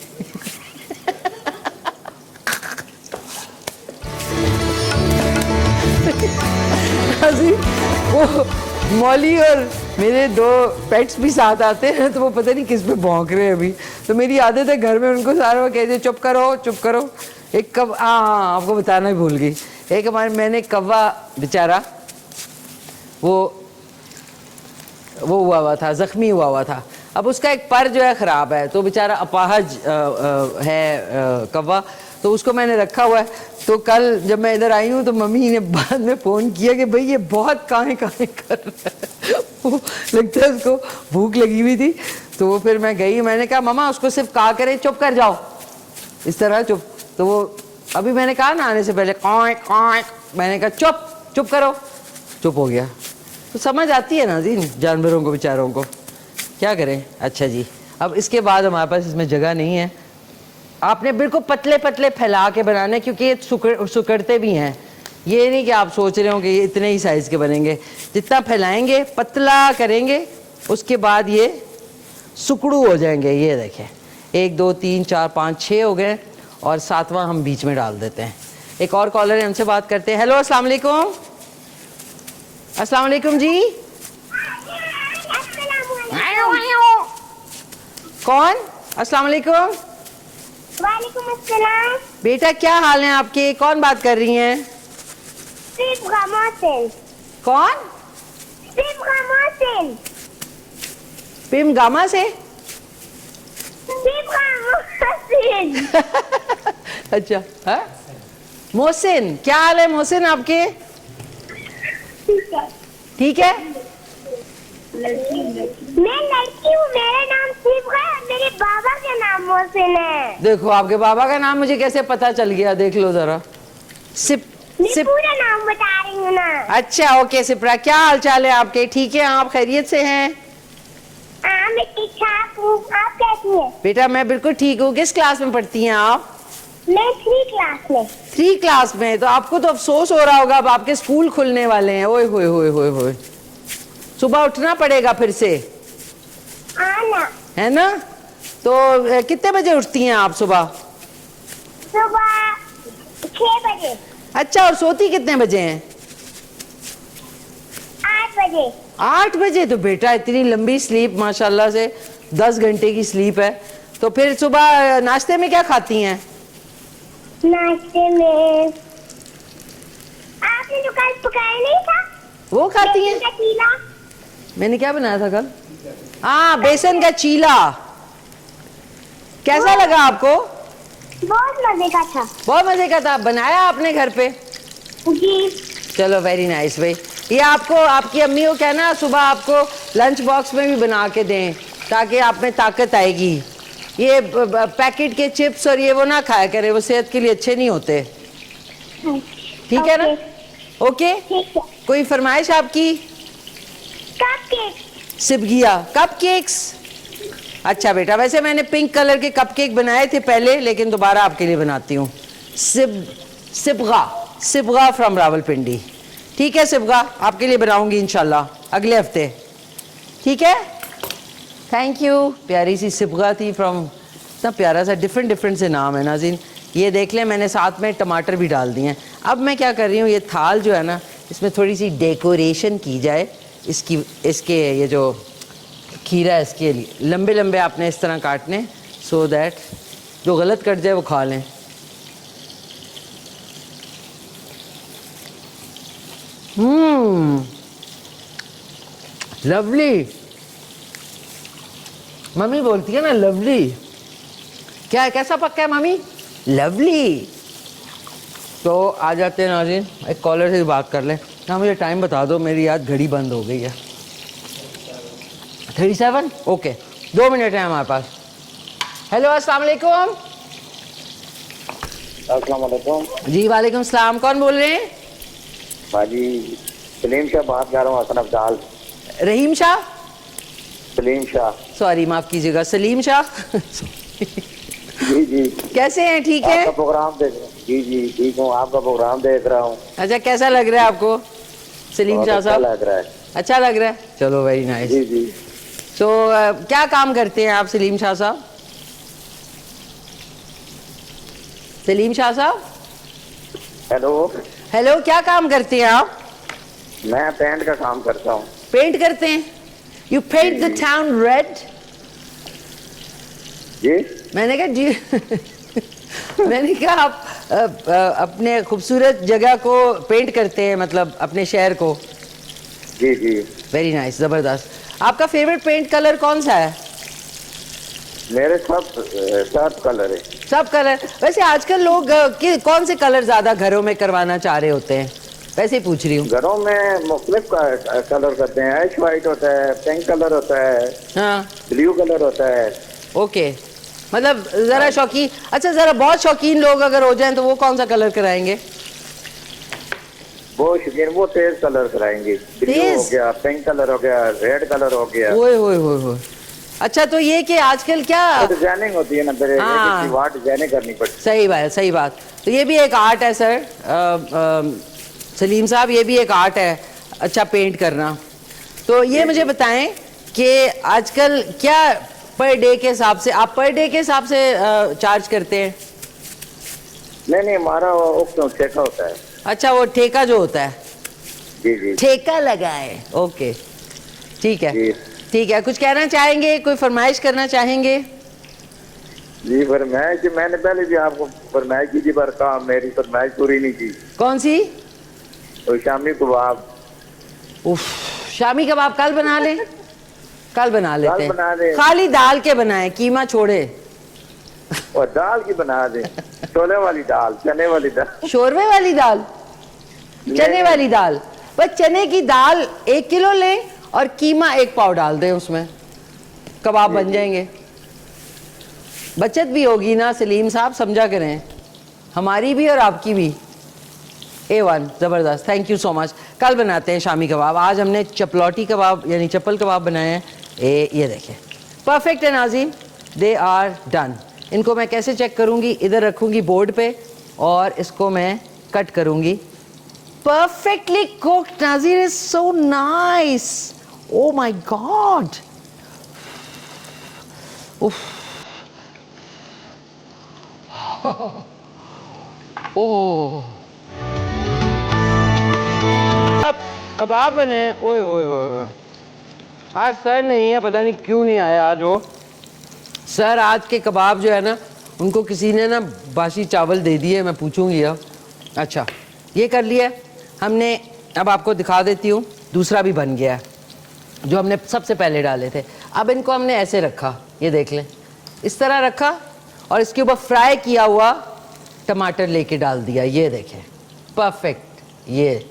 वो मौली और मेरे 2 पेट्स भी साथ आते हैं, तो वो पता नहीं किस पे भौंक रहे हैं अभी. तो मेरी आदत है घर में उनको सारा वो कहते चुप करो. एक हाँ आपको बताना ही भूल गई. एक मैंने कौवा बेचारा वो हुआ था, जख्मी हुआ था. अब उसका एक पर जो है ख़राब है, तो बेचारा अपाहज है कौवा. تو اس کو میں نے رکھا ہوا ہے. تو کل جب میں ادھر آئی ہوں تو ممی نے بعد میں فون کیا کہ بھائی یہ بہت کائیں کر رہا ہے. وہ لگتا ہے اس کو بھوک لگی ہوئی تھی. تو وہ پھر میں گئی, میں نے کہا مما اس کو صرف کہا کرے چپ کر جاؤ, اس طرح چپ. تو وہ ابھی میں نے کہا نا آنے سے پہلے میں نے کہا چپ کرو, چپ ہو گیا. تو سمجھ آتی ہے نا جی جانوروں کو بیچاروں کو, کیا کریں. اچھا جی, اب اس کے بعد ہمارے پاس اس میں جگہ نہیں ہے. آپ نے بالکل پتلے پتلے پھیلا کے بنانے, کیونکہ یہ سکڑتے بھی ہیں. یہ نہیں کہ آپ سوچ رہے ہوں کہ یہ اتنے ہی سائز کے بنیں گے. جتنا پھیلائیں گے پتلا کریں گے, اس کے بعد یہ سکڑو ہو جائیں گے. یہ دیکھیں 1 2 3 4 5 6 ہو گئے, اور 7واں ہم بیچ میں ڈال دیتے ہیں. ایک اور کالر ہے, ہم سے بات کرتے ہیں. ہیلو السلام علیکم. السلام علیکم جی. کون؟ السلام علیکم. وعلیکم السلام. بیٹا کیا حال ہیں آپ کے؟ کون بات کر رہی ہیں؟ کون؟ پیم گاما سے. اچھا محسن, کیا حال ہے محسن آپ کے؟ ٹھیک ہے. میں لڑکی ہوں, میرا نام صبغہ ہے, میرے بابا کا نام محسن ہے. دیکھو آپ کے بابا کا نام مجھے کیسے پتا چل گیا, دیکھ لو ذرا. میں پورا نام بتا رہی ہوں نا. اچھا اوکے سپرا, کیا حال چال ہے آپ کے؟ ٹھیک ہے, آپ خیریت سے ہیں؟ ہاں میں ٹھیک ٹھاک ہوں, آپ کیسی ہیں؟ بیٹا میں بالکل ٹھیک ہوں. کس کلاس میں پڑھتی ہیں آپ؟ میں 3 کلاس میں. 3 کلاس میں. تو آپ کو تو افسوس ہو رہا ہوگا, اب آپ کے اسکول کھلنے والے ہیں. اوئے ہوئے ہوئے ہوئے ہوئے, صبح اٹھنا پڑے گا پھر سے, آنا ہے نا. تو کتنے بجے اٹھتی ہیں آپ صبح؟ صبح 6 بجے. اچھا, اور سوتی کتنے بجے ہیں؟ 8 بجے. 8 بجے. تو بیٹا اتنی لمبی سلیپ ماشاءاللہ سے, 10 گھنٹے کی سلیپ ہے. تو پھر صبح ناشتے میں کیا کھاتی ہیں؟ ناشتے میں آپ نے جو کل پکایا نہیں تھا وہ کھاتی ہیں؟ بیسن کا چیلا. میں نے کیا بنایا تھا کل؟ ہاں بیسن کا چیلا. کیسا لگا آپ کو؟ بہت مزے کا تھا. بہت مزے کا تھا. بنایا آپ نے گھر پہ؟ جی. چلو ویری نائس بھائی. یہ آپ کو آپ کی امی کو کہنا صبح آپ کو لنچ باکس میں بھی بنا کے دیں, تاکہ آپ میں طاقت آئے گی. یہ پیکٹ کے چپس اور یہ وہ نہ کھایا کرے, وہ صحت کے لیے اچھے نہیں ہوتے. ٹھیک ہے نا؟ اوکے. ٹھیک ہے. کوئی فرمائش آپ کی؟ Cupcake. سبگیا کپ کیکس. اچھا بیٹا, ویسے میں نے پنک کلر کے کپ کیک بنائے تھے پہلے, لیکن دوبارہ آپ کے لیے بناتی ہوں. سبغا فرام راول پنڈی. ٹھیک ہے سبغا, آپ کے لیے بناؤں گی انشاءاللہ اگلے ہفتے. ٹھیک ہے, تھینک یو. پیاری سی سبغا تھی فرام, اتنا پیارا سا ڈفرینٹ سے نام ہے ناظرین. یہ دیکھ لیں میں نے ساتھ میں ٹماٹر بھی ڈال دیے ہیں. اب میں کیا کر رہی ہوں, یہ تھال جو ہے نا اس میں تھوڑی سی ڈیکوریشن کی جائے. اس کے یہ جو کھیرا ہے اس کے لیے لمبے لمبے آپ نے اس طرح کاٹنے, سو دیٹ جو غلط کٹ جائے وہ کھا لیں. لولی. ممی بولتی ہے نا لولی. کیا کیسا پکا ہے ممی؟ لولی. تو آ جاتے ہیں ناظرین, ایک کالر سے بات کر لیں. ہاں مجھے ٹائم بتا دو, میری یاد گھڑی بند ہو گئی ہے. 37 اوکے, 2 منٹ ہیں ہمارے پاس. ہیلو السلام علیکم. السلام علیکم. جی وعلیکم السلام, کون بول رہے ہیں؟ باجی سلیم شاہ بات کر رہا ہوں, حسن افضال. رحیم شاہ, سلیم شاہ. سوری معاف کیجیے گا, سلیم شاہ. جی جی. کیسے ہیں؟ ٹھیک ہے. آپ کا پروگرام دیکھ رہا ہوں. جی جی ٹھیک ہوں, آپ کا پروگرام دیکھ رہا ہوں. اچھا کیسا لگ رہا ہے آپ کو سلیم شاہ صاحب؟ لگ رہا ہے. اچھا لگ رہا ہے, چلو ویری نائس. جی جی. تو کیا کام کرتے ہیں آپ سلیم شاہ صاحب؟ سلیم شاہ صاحب ہیلو. ہیلو, کیا کام کرتے ہیں آپ؟ میں پینٹ کا کام کرتا ہوں. پینٹ کرتے ہیں؟ You paint the town red. جی میں نے کہا جی میں نے کہا آپ اپنے خوبصورت جگہ کو پینٹ کرتے ہیں, مطلب اپنے شہر کو. جی جی. ویری نائس, زبردست. آپ کا فیوریٹ پینٹ کلر کون سا ہے؟ मेरे सब कलर है। सब कलर। वैसे आजकल लोग कौन से कलर ज्यादा घरों में करवाना चाह रहे होते हैं, वैसे ही पूछ रही हूँ। घरों में मुख्तलिफ कलर करते हैं, ऐश वाइट होता है, पिंक कलर होता है, हाँ ब्लू कलर होता है। ओके, मतलब जरा शौकीन, अच्छा जरा बहुत शौकीन लोग अगर हो जाएं तो वो कौन सा कलर कराएंगे? वो शौकीन वो तेज कलर कराएंगे, ब्लू हो गया, पिंक कलर हो गया, रेड कलर हो गया। ओए ओए ओए ओए। अच्छा तो ये कि आजकल क्या डिजाइनिंग होती है ना, फिर डिजाइनिंग करनी पड़ती है। सही बात है, सही बात। तो ये भी एक आर्ट है सर, सलीम साहब, ये भी एक आर्ट है अच्छा पेंट करना। तो ये मुझे बताएं कि आजकल क्या पर डे के हिसाब से, आप पर डे के हिसाब से चार्ज करते हैं? नहीं, हमारा ठेका होता है। अच्छा, वो ठेका जो होता है, जी जी, ठेका लगा है। ओके, ठीक है जी। ठीक है। कुछ कहना चाहेंगे, कोई फरमाइश करना चाहेंगे? जी फरमाइश, मैंने पहले भी आपको फरमाइश की थी पर कहा मेरी फरमाइश पूरी नहीं की। कौन सी? तो शामी कबाब। उफ, शामी कबाब कल बना लें, कल बना लेते कल बना हैं। लें। खाली दाल के बनाएं, कीमा छोड़े। और दाल की बना दे, छोले वाली दाल, चने वाली दाल। शोरवे वाली दाल, चने वाली दाल। बस चने की दाल 1 किलो लें और कीमा 1 पाव डाल दें उसमें, कबाब बन जाएंगे। बचत भी होगी ना सलीम साहब, समझा करें, हमारी भी और आपकी भी। A1 ज़बरदस्त, थैंक यू सो मच। कल बनाते हैं शामी कबाब। आज हमने चपलौटी कबाब यानी चप्पल कबाब बनाए हैं। ये देखें, परफेक्ट है नाज़रीन, दे आर डन। इनको मैं कैसे चेक करूँगी? इधर रखूँगी बोर्ड पे और इसको मैं कट करूँगी। परफेक्टली कुक्ड नाज़रीन, is so nice, oh my God. Oh, कबाब बने। ओए ओए ओए, आज सर नहीं है, पता नहीं क्यों नहीं आया आज वो। सर आज के कबाब जो है ना, उनको किसी ने ना बासी चावल दे दिए, मैं पूछूंगी अब। अच्छा, ये कर लिया हमने। अब आपको दिखा देती हूँ, दूसरा भी बन गया जो हमने सबसे पहले डाले थे। अब इनको हमने ऐसे रखा, ये देख लें, इस तरह रखा और इसके ऊपर फ्राई किया हुआ टमाटर लेके डाल दिया। ये देखें, परफेक्ट, ये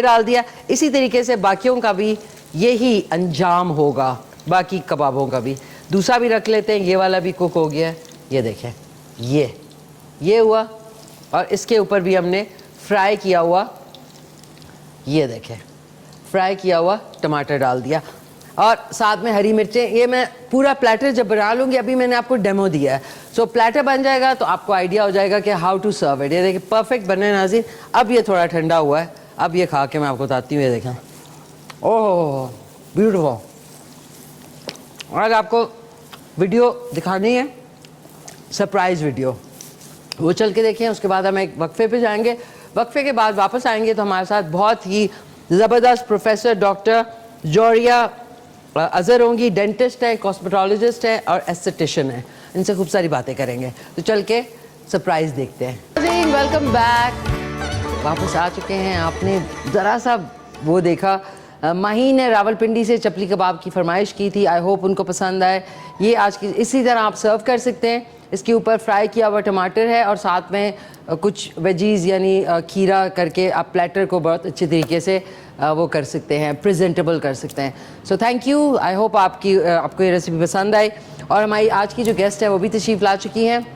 डाल दिया। इसी तरीके से बाकियों का भी यही अंजाम होगा, बाकी कबाबों का भी। दूसरा भी रख लेते हैं, ये वाला भी कुक हो गया है। ये देखें, ये हुआ और इसके ऊपर भी हमने फ्राई किया हुआ, ये देखें, फ्राई किया हुआ टमाटर डाल दिया और साथ में हरी मिर्चें। ये मैं पूरा प्लेटर जब बना लूँगी, अभी मैंने आपको डेमो दिया है, सो प्लेटर बन जाएगा तो आपको आइडिया हो जाएगा कि हाउ टू सर्व इट। ये देखिए, परफेक्ट बने नाज़रीन। अब ये थोड़ा ठंडा हुआ है, अब ये खा के मैं आपको बताती हूँ। ये देखें, ओह ब्यूटीफुल। आज आपको वीडियो दिखानी है, सरप्राइज़ वीडियो, वो चल के देखें। उसके बाद हम एक वक्फे पे जाएंगे, वक्फे के बाद वापस आएंगे तो हमारे साथ बहुत ही ज़बरदस्त प्रोफेसर डॉक्टर जोहरिया अज़हर होंगी। डेंटिस्ट है, कॉस्मेटोलॉजिस्ट है और एस्थेटिशियन है। इनसे खूब सारी बातें करेंगे। तो चल के सरप्राइज़ देखते हैं। वेलकम बैक, वापस आ चुके हैं। आपने ज़रा सा वो देखा, माहीन ने रावलपिंडी से चपली कबाब की फरमाइश की थी। आई होप उनको पसंद आए। ये आज की इसी तरह आप सर्व कर सकते हैं। इसके ऊपर फ्राई किया हुआ टमाटर है और साथ में कुछ वेजीज़ यानी खीरा करके आप प्लेटर को बहुत अच्छे तरीके से वो कर सकते हैं, प्रेजेंटेबल कर सकते हैं। So thank you, I hope आपको ये रेसिपी पसंद आई। और हमारी आज की जो गेस्ट है वो भी तशरीफ़ ला चुकी हैं।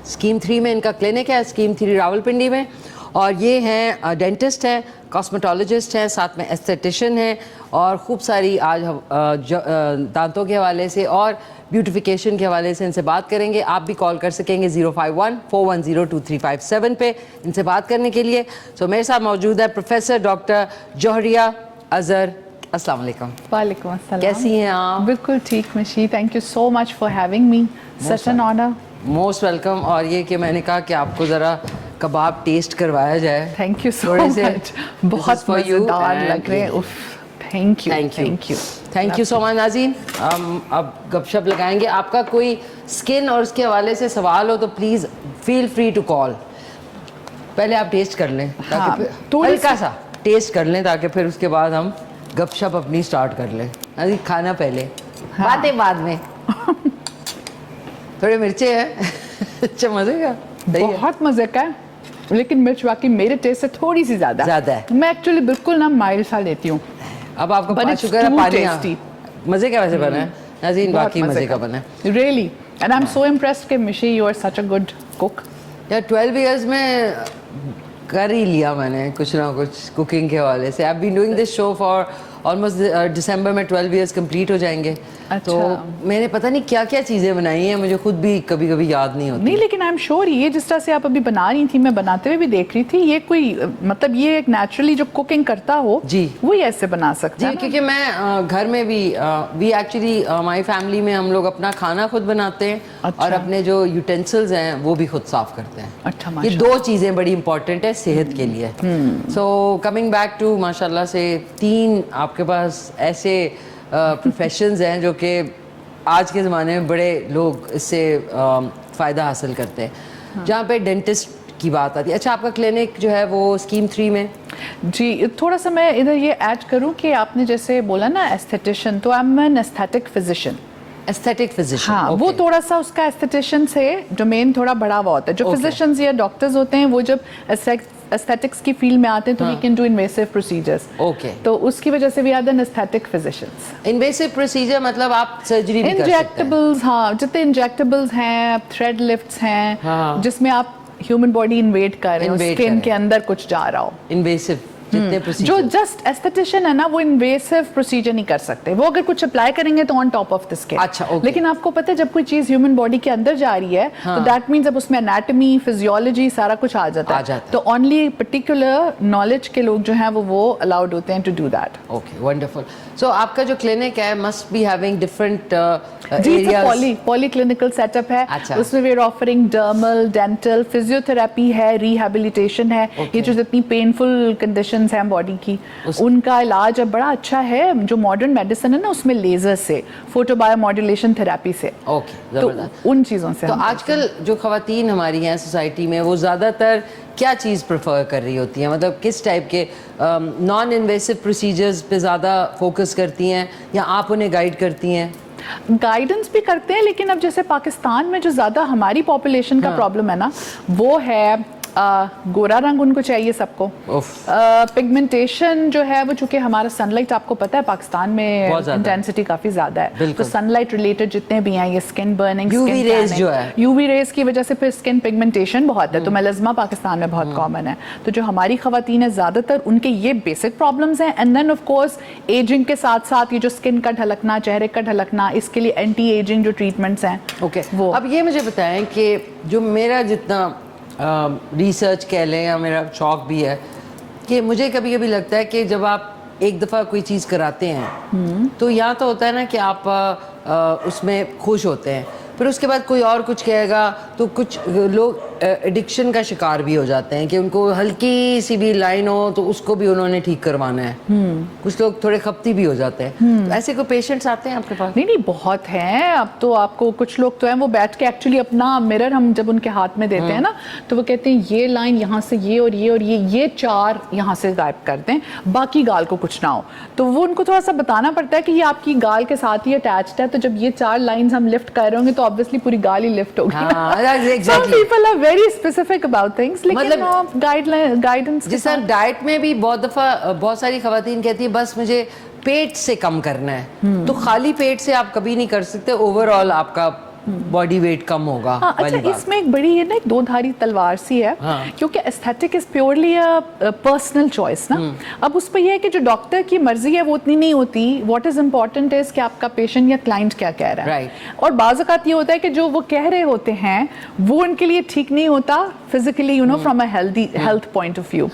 स्कीम 3 में इनका क्लिनिक है, स्कीम 3 रावलपिंडी में, और ये हैं डेंटिस्ट हैं, कॉस्मेटोलॉजिस्ट हैं, साथ में एस्थेटिशियन हैं और ख़ूब सारी आज दांतों के हवाले से और ब्यूटिफिकेशन के हवाले से इनसे बात करेंगे। आप भी कॉल कर सकेंगे 051-410-2357 पे इनसे बात करने के लिए। सो मेरे साथ मौजूद है प्रोफेसर डॉक्टर जोहरिया अज़हर। अस्सलाम वालेकुम। वालेकुम अस्सलाम। कैसी हैं आप? बिल्कुल ठीक Mishi, thank you so much for having me, such an honour. Most welcome. और ये कि मैंने कहा कि आपको ज़रा कबाब टेस्ट करवाया जाए। थैंक यू सो मच, बहुत मज़ेदार लग रहे हैं। Thank you thank you so much नाज़रीन। अब गपशप लगाएंगे। आपका कोई स्किन और उसके हवाले से सवाल हो तो please feel free to call. पहले आप टेस्ट कर लें, ताकि हल्का सा टेस्ट कर लें, ताकि फिर उसके बाद हम गपशप अपनी स्टार्ट कर लें। नाज़रीन, खाना पहले, बातें बाद में। थोड़े मिर्चे हैं अच्छा मजे का बहुत मजे का है, लेकिन मिर्च वाकई मेरे टेस्ट से थोड़ी सी ज्यादा है। मैं एक्चुअली बिल्कुल ना माइल्ड सा लेती हूँ। अब आपको But 5 it's शुगर है, too पानी tasty. मजे का वैसे बना है नाज़रीन, बाकी मजे का बना है really, and I am so impressed कि Mishi you are such a good cook. यार 12 इयर्स में कर ही लिया मैंने कुछ ना कुछ कुकिंग के हवाले से। I have been doing this show for almost December में 12 इयर्स कंप्लीट हो जाएंगे। तो मैंने पता नहीं क्या क्या चीज़ें बनाई हैं, मुझे खुद भी कभी कभी याद नहीं होती। नहीं, लेकिन आई एम श्योर ये जिस तरह से आप अभी बना रही थी, मैं बनाते हुए भी देख रही थी, ये कोई मतलब ये एक नेचुरली जो कुकिंग करता हो जी वही ऐसे बना सकता है। जी, क्योंकि मैं घर में भी एक्चुअली हमारी फैमिली में हम लोग अपना खाना खुद बनाते हैं और अपने जो यूटेंसिल्स हैं वो भी खुद साफ करते हैं। अच्छा, ये 2 चीज़ें बड़ी इंपॉर्टेंट है सेहत के लिए। सो कमिंग बैक टू माशाल्लाह से 3 आपके पास ऐसे प्रोफेशंस हैं जो कि आज के ज़माने में बड़े लोग इससे फ़ायदा हासिल करते हैं। जहाँ पे डेंटिस्ट की बात आती है। अच्छा, आपका क्लिनिक जो है वो स्कीम 3 में? जी, थोड़ा सा मैं इधर ये ऐड करूं कि आपने जैसे बोला ना एस्थेटिशियन, तो I am an aesthetic physician. Aesthetic physician, हाँ, वो थोड़ा सा उसका एस्थेटिशियन से डोमेन थोड़ा बड़ा हुआ होता है। जो फिजिशियंस या डॉक्टर्स होते हैं वो जब एस्थेटिक्स की फील्ड में आते हैं तो we can do invasive procedures. तो उसकी वजह से we are the aesthetic physicians. Invasive procedure मतलब आप सर्जरी भी कर सकते हैं? इंजेक्टेबल्स, हाँ, जितने इंजेक्टेबल्स हैं, थ्रेड लिफ्ट्स हैं, जिसमें आप ह्यूमन बॉडी इन्वेड कर रहे हो, स्किन के अंदर कुछ जा रहा हो, इन्वेसिव जितने प्रोसीजर। जो जस्ट एस्थेटिशियन है ना वो इन्वेसिव प्रोसीजर नहीं कर सकते। वो अगर कुछ अप्लाई करेंगे तो on top of the skin. अच्छा, लेकिन आपको पता है जब कोई चीज ह्यूमन बॉडी के अंदर जा रही है तो दैट मींस अब उसमें एनाटॉमी, फिजियोलॉजी सारा कुछ आ जाता है। तो ओनली पर्टिकुलर नॉलेज के लोग जो हैं वो अलाउड होते हैं to do that. Okay, wonderful. So आपका जो क्लिनिक है must be having different areas. Poly clinical setup है। अच्छा। उसमें we are offering dermal, dental, physiotherapy है, रिहैबिलिटेशन है। ये जो जितनी पेनफुल कंडीशंस हैं बॉडी की उनका इलाज अब बड़ा अच्छा है। जो मॉडर्न मेडिसिन है ना उसमें लेजर से, फोटो बायोमॉड्यूलेशन थेरेपी से। ओके, जबरदस्त। तो उन चीज़ों से तो आजकल जो ख़वातीन हमारी हैं सोसाइटी में वो ज़्यादातर क्या चीज़ प्रेफर कर रही होती हैं? मतलब किस टाइप के नॉन इन्वेसिव प्रोसीजर्स पे ज़्यादा फोकस करती हैं या आप उन्हें गाइड करती हैं? गाइडेंस भी करते हैं, लेकिन अब जैसे पाकिस्तान में जो ज़्यादा हमारी पॉपुलेशन का प्रॉब्लम है ना वो है गोरा रंग उनको चाहिए सबको। पिगमेंटेशन जो है वो चूंकि हमारा सनलाइट आपको पता है पाकिस्तान में इंटेंसिटी काफी ज्यादा है, तो सनलाइट रिलेटेड जितने भी हैं ये स्किन बर्निंग, यूवी रेज जो है, यूवी रेज की वजह से फिर स्किन पिगमेंटेशन बहुत है। तो मेलास्मा पाकिस्तान में बहुत कॉमन है। तो जो हमारी खवातीन है ज्यादातर उनके ये बेसिक प्रॉब्लम्स हैं। And then of course ageing के साथ साथ ये जो स्किन का ढलकना, चेहरे का ढलकना, इसके लिए एंटी एजिंग जो ट्रीटमेंट्स हैं। ओके, अब ये मुझे बताएं कि जो मेरा जितना रिसर्च कह लें या मेरा शौक भी है कि मुझे कभी कभी लगता है कि जब आप एक दफ़ा कोई चीज़ कराते हैं तो यहाँ तो होता है ना कि आप उसमें खुश होते हैं, फिर उसके बाद कोई और कुछ कहेगा तो कुछ लोग एडिक्शन का शिकार भी हो जाते हैं कि उनको हल्की सी भी लाइन हो तो उसको भी उन्होंने ठीक करवाना है। कुछ लोग थोड़े खपती भी हो जाते हैं। तो ऐसे कोई पेशेंट्स आते हैं आपके पास? नहीं, बहुत हैं। अब तो आपको कुछ लोग तो हैं वो बैठ के एक्चुअली अपना मिरर हम जब उनके हाथ में देते हैं ना तो वो कहते हैं ये लाइन यहाँ से ये और ये 4 यहाँ से गायब कर दें, बाकी गाल को कुछ ना हो। तो वो उनको थोड़ा सा बताना पड़ता है कि ये आपकी गाल के साथ ही अटैच्ड है, तो जब ये 4 लाइंस हम लिफ्ट कर रहे होंगे तो ऑब्वियसली पूरी गाल ही लिफ्ट होगी। Some people are very specific about things, लेकिन गाइडेंस जिस तरह डाइट में भी बहुत सारी खवातीन कहती है बस मुझे पेट से कम करना है, तो खाली पेट से आप कभी नहीं कर सकते, ओवरऑल आपका बॉडी वेट कम होगा। हाँ, अच्छा, इसमें एक बड़ी ये ना एक 2-धारी तलवार सी है। क्योंकि aesthetic is purely a personal choice ना। अब उस पर यह है कि जो डॉक्टर की मर्जी है वो उतनी नहीं होती। व्हाट इज इम्पोर्टेंट इज कि आपका पेशेंट या क्लाइंट क्या कह रहा है। और बाज़ औक़ात ये होता है कि जो वो कह रहे होते हैं वो उनके लिए ठीक नहीं होता physically, you know, from a health point of view.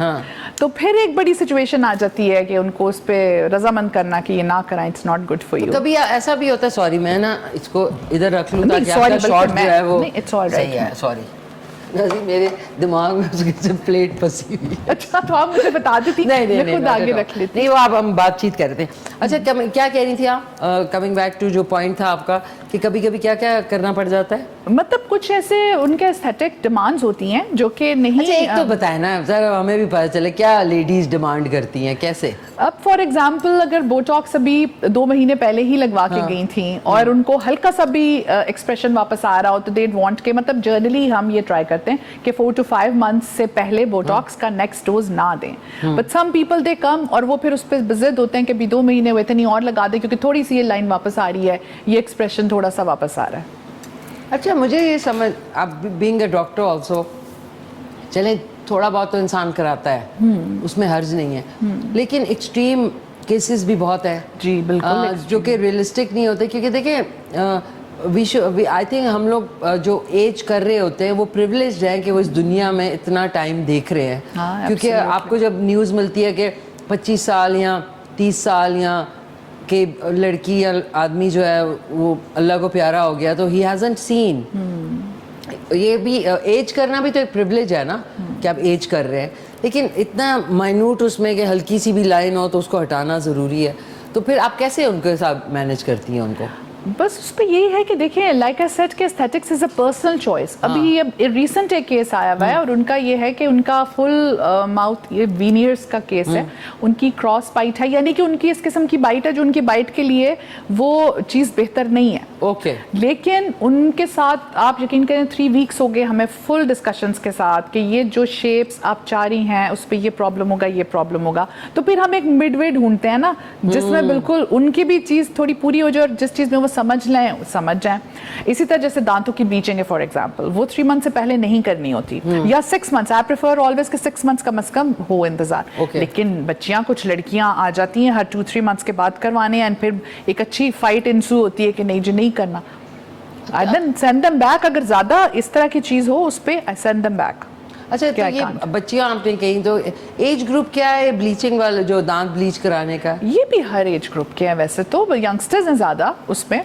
तो फिर एक बड़ी सिचुएशन आ जाती है कि उनको उस पर रजामंद करना कि ये ना कराएं, it's not good for you. कभी ऐसा भी होता है, सॉरी मैं ना इसको इधर रख लूँ ताकि आपका शॉट जो है वो इट्स ऑल राइट है, सॉरी। नाज़ी मेरे दिमाग में उसकी प्लेट फंसी हुई है। अच्छा, तो आप मुझे बता देती, नहीं मैं खुद आगे रख लेती। नहीं, वो आप हम बातचीत कर रहे थे। अच्छा, क्या कह रही थी आप? कमिंग बैक टू जो पॉइंट था आपका कि कभी कभी क्या क्या करना पड़ जाता है, मतलब कुछ ऐसे उनके एस्थेटिक डिमांड्स होती हैं जो कि नहीं। अच्छा, एक तो बताए ना जरा, हमें भी पता चले क्या लेडीज डिमांड करती हैं, कैसे? अब फॉर एग्जाम्पल अगर बोटॉक्स अभी 2 महीने पहले ही लगवा के गई थी और उनको हल्का सा भी एक्सप्रेशन वापस आ रहा हो तो दे वांट के, मतलब जर्नली हम ये ट्राई करते हैं कि 4 to 5 मंथ्स से पहले बोटॉक्स का नेक्स्ट डोज ना दें। बट सम पीपल दे कम और वो फिर उस पर बिजिद होते हैं कि अभी 2 महीने हुए थे, नहीं और लगा दे क्योंकि थोड़ी सी ये लाइन वापस आ रही है, ये एक्सप्रेशन थोड़ा सा वापस आ रहा है। अच्छा, मुझे ये समझ, आप बीइंग अ डॉक्टर ऑल्सो, चले थोड़ा बहुत तो इंसान कराता है, उसमें हर्ज नहीं है, लेकिन एक्सट्रीम केसेस भी बहुत है जी बिल्कुल, जो कि रियलिस्टिक नहीं होते, क्योंकि देखिए आई थिंक हम लोग जो एज कर रहे होते हैं वो प्रिविलेज्ड हैं कि वो इस दुनिया में इतना टाइम देख रहे हैं। क्योंकि आपको जब न्यूज़ मिलती है कि 25 साल या 30 साल या कि लड़की या आदमी जो है वो अल्लाह को प्यारा हो गया, तो ही हैजंट सीन। ये भी एज करना भी तो एक प्रिविलेज है ना कि आप एज कर रहे हैं, लेकिन इतना माइन्यूट उसमें कि हल्की सी भी लाइन हो तो उसको हटाना ज़रूरी है। तो फिर आप कैसे उनके साथ मैनेज करती हैं उनको? बस उस पर यही है कि देखिए, लाइक आई सेड कि aesthetics is a personal choice. अभी ये रिसेंट एक केस आया हुआ है और उनका ये है कि उनका फुल माउथ, ये वीनियर्स का केस है, उनकी क्रॉस बाइट है, यानी कि उनकी इस किस्म की बाइट है जो उनकी बाइट के लिए वो चीज़ बेहतर नहीं है। ओके। लेकिन उनके साथ आप यकीन करें 3 वीक्स हो गए हमें फुल डिस्कशंस के साथ कि ये जो शेप्स आप चाह रही हैं उस पर ये प्रॉब्लम होगा, ये प्रॉब्लम होगा, तो फिर हम एक मिडवे ढूंढते हैं ना जिसमें बिल्कुल उनकी भी चीज़ थोड़ी पूरी हो जाए और जिस चीज़ में वो समझ जाएं। इसी तरह जैसे दांतों की ब्लीचिंग है फॉर एग्जांपल, वो 3 मंथ से पहले नहीं करनी होती, या 6 मंथ्स। आई प्रेफर ऑलवेज कि 6 मंथ्स कम से कम हो इंतजार। लेकिन बच्चियां, कुछ लड़कियां आ जाती हैं हर 2-3 मंथ्स के बाद करवाने, एंड फिर एक अच्छी फाइट इंसू होती है कि नहीं जी नहीं करना। आई देन सेंड देम बैक। अगर ज्यादा इस तरह की चीज हो उस पे आई सेंड देम बैक। अच्छा, तो ये बच्चियां आपने कहीं, तो एज ग्रुप क्या है ब्लीचिंग वाले, जो दांत ब्लीच कराने का? ये भी हर एज ग्रुप के हैं वैसे तो, यंगस्टर्स हैं ज़्यादा उसमें,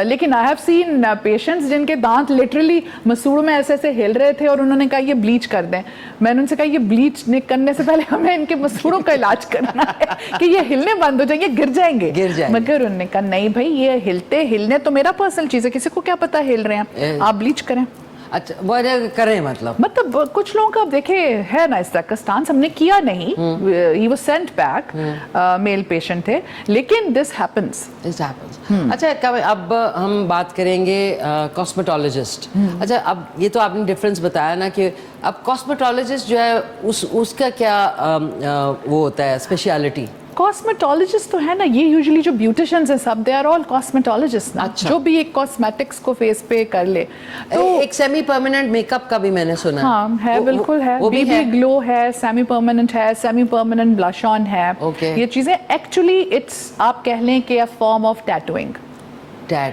लेकिन आई हैव सीन पेशेंट्स जिनके दांत लिटरली मसूड़ों में ऐसे ऐसे हिल रहे थे और उन्होंने कहा ये ब्लीच कर दें। मैंने उनसे कहा ये ब्लीच करने से पहले हमें इनके मसूड़ों का इलाज करना है कि ये हिलने बंद हो जाएंगे, गिर जाएंगे। मगर उन्होंने कहा नहीं भाई, ये हिलने तो मेरा पर्सनल चीज़ है, किसी को क्या पता हिल रहे हैं, आप ब्लीच करें। अच्छा, वो करें मतलब कुछ लोगों का देखे है ना इस तरह का स्टांस, हमने किया नहीं, he was sent back, male patient थे, लेकिन दिस हैपेंस। अच्छा, अब हम बात करेंगे कॉस्मेटोलॉजिस्ट। अच्छा, अब ये तो आपने डिफरेंस बताया ना कि अब कॉस्मेटोलॉजिस्ट जो है उसका क्या वो होता है स्पेशलिटी? कॉस्मेटोलॉजिस्ट तो है ना, ये यूजुअली जो ब्यूटिशियंस हैं सब दे आर ऑल कॉस्मेटोलॉजिस्ट ना। अच्छा। जो भी एक कॉस्मेटिक्स को फेस पे कर ले, तो एक सेमी परमानेंट मेकअप का भी मैंने सुना है। बिल्कुल है, बीबी ग्लो है, सेमी परमानेंट है, सेमी परमानेंट ब्लश ऑन है। ये चीजें एक्चुअली इट्स, आप कह लें कि अ फॉर्म ऑफ टैटूइंग,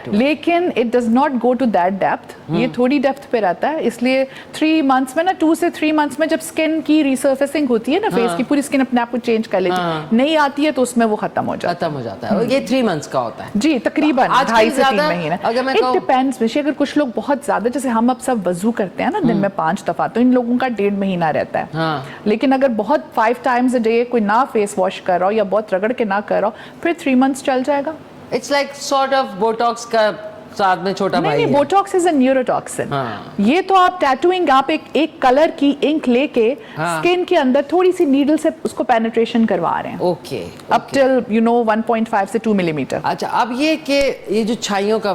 लेकिन it does not go to that depth. ये थोड़ी डेप्थ पे रहता है, इसलिए 3 मंथ्स में ना, 2 से 3 मंथ्स में जब स्किन की रिसर्फेसिंग होती है ना, फेस की पूरी स्किन अपने आप को चेंज कर लेती है, नहीं आती है तो उसमें वो खत्म हो जाता है। ये 3 मंथ्स का होता है जी, तकरीबन 2.5 से 3 महीने। It depends. अगर कुछ लोग बहुत ज्यादा, जैसे हम अब सब वजू करते हैं ना दिन में 5 दफा, तो इन लोगों का 1.5 महीना रहता है। लेकिन अगर बहुत 5 टाइम्स अ डे कोई ना फेस वॉश कर रहा हो या बहुत रगड़ के ना कर रहा हो, फिर 3 मंथ्स चल जाएगा। It's like sort of Botox का साथ में छोटा भाई है। Botox is a neurotoxin. ये तो आप टैटूइंग, आप एक कलर की इंक लेके स्किन के अंदर थोड़ी सी नीडल से उसको पेनिट्रेशन करवा रहे हैं। ओके। अप टिल 1.5 से 2 मिलीमीटर। अच्छा, अब ये जो छाइयों का,